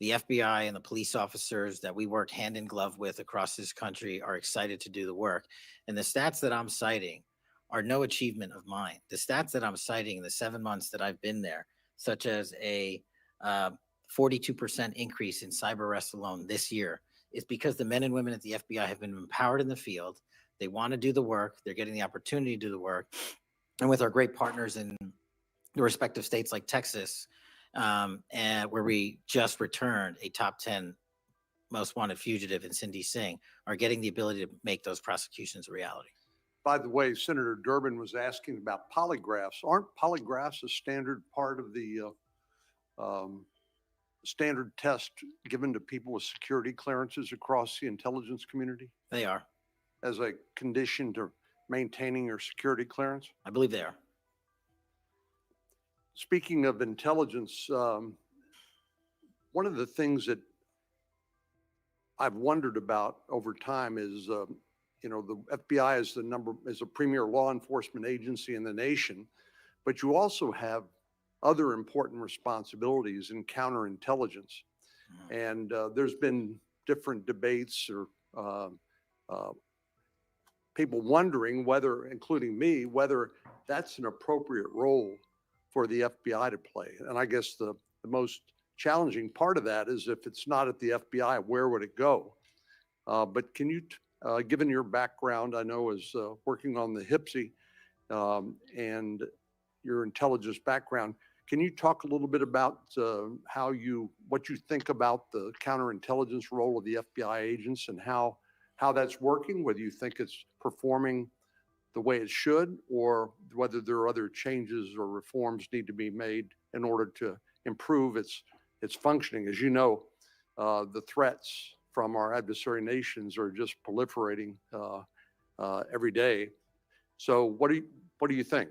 The FBI and the police officers that we work hand in glove with across this country are excited to do the work. And the stats that I'm citing are no achievement of mine. The stats that I'm citing in the 7 months that I've been there, such as a 42% increase in cyber arrests alone this year, is because the men and women at the FBI have been empowered in the field. They want to do the work. They're getting the opportunity to do the work. And with our great partners in the respective states like Texas, and where we just returned a top 10 most wanted fugitive in Cindy Singh, are getting the ability to make those prosecutions a reality. By the way, Senator Durbin was asking about polygraphs. Aren't polygraphs a standard part of the standard test given to people with security clearances across the intelligence community? They are. As a condition to maintaining your security clearance? I believe they are. Speaking of intelligence, one of the things that I've wondered about over time is, you know, the FBI is a premier law enforcement agency in the nation, but you also have other important responsibilities in counterintelligence. And there's been different debates or people wondering whether, including me, whether that's an appropriate role for the FBI to play. And I guess the most challenging part of that is, if it's not at the FBI, where would it go? But can you, given your background, I know as working on the HIPSI and your intelligence background, can you talk a little bit about what you think about the counterintelligence role of the FBI agents and how that's working, whether you think it's performing the way it should, or whether there are other changes or reforms need to be made in order to improve its functioning? As you know, the threats from our adversary nations are just proliferating every day. So what do you think?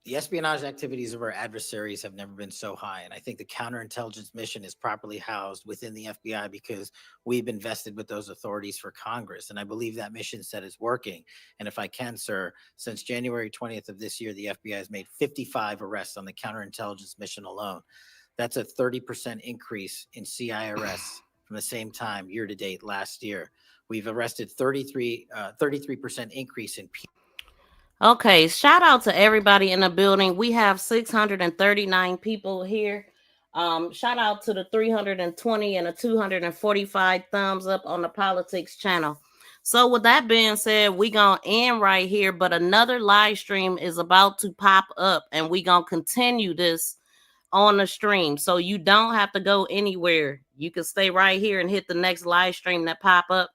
The espionage activities of our adversaries have never been so high. And I think the counterintelligence mission is properly housed within the FBI because we've been vested with those authorities for Congress. And I believe that mission set is working. And if I can, sir, since January 20th of this year, the FBI has made 55 arrests on the counterintelligence mission alone. That's a 30% increase in CIRS from the same time year to date last year. We've arrested 33% increase in people. Okay, shout out to everybody in the building. We have 639 people here. Shout out to the 320 and the 245 thumbs up on the politics channel. So with that being said, we gonna end right here, but another live stream is about to pop up and we gonna continue this on the stream. So you don't have to go anywhere. You can stay right here and hit the next live stream that pop up.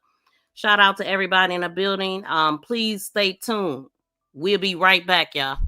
Shout out to everybody in the building. Please stay tuned. We'll be right back, y'all.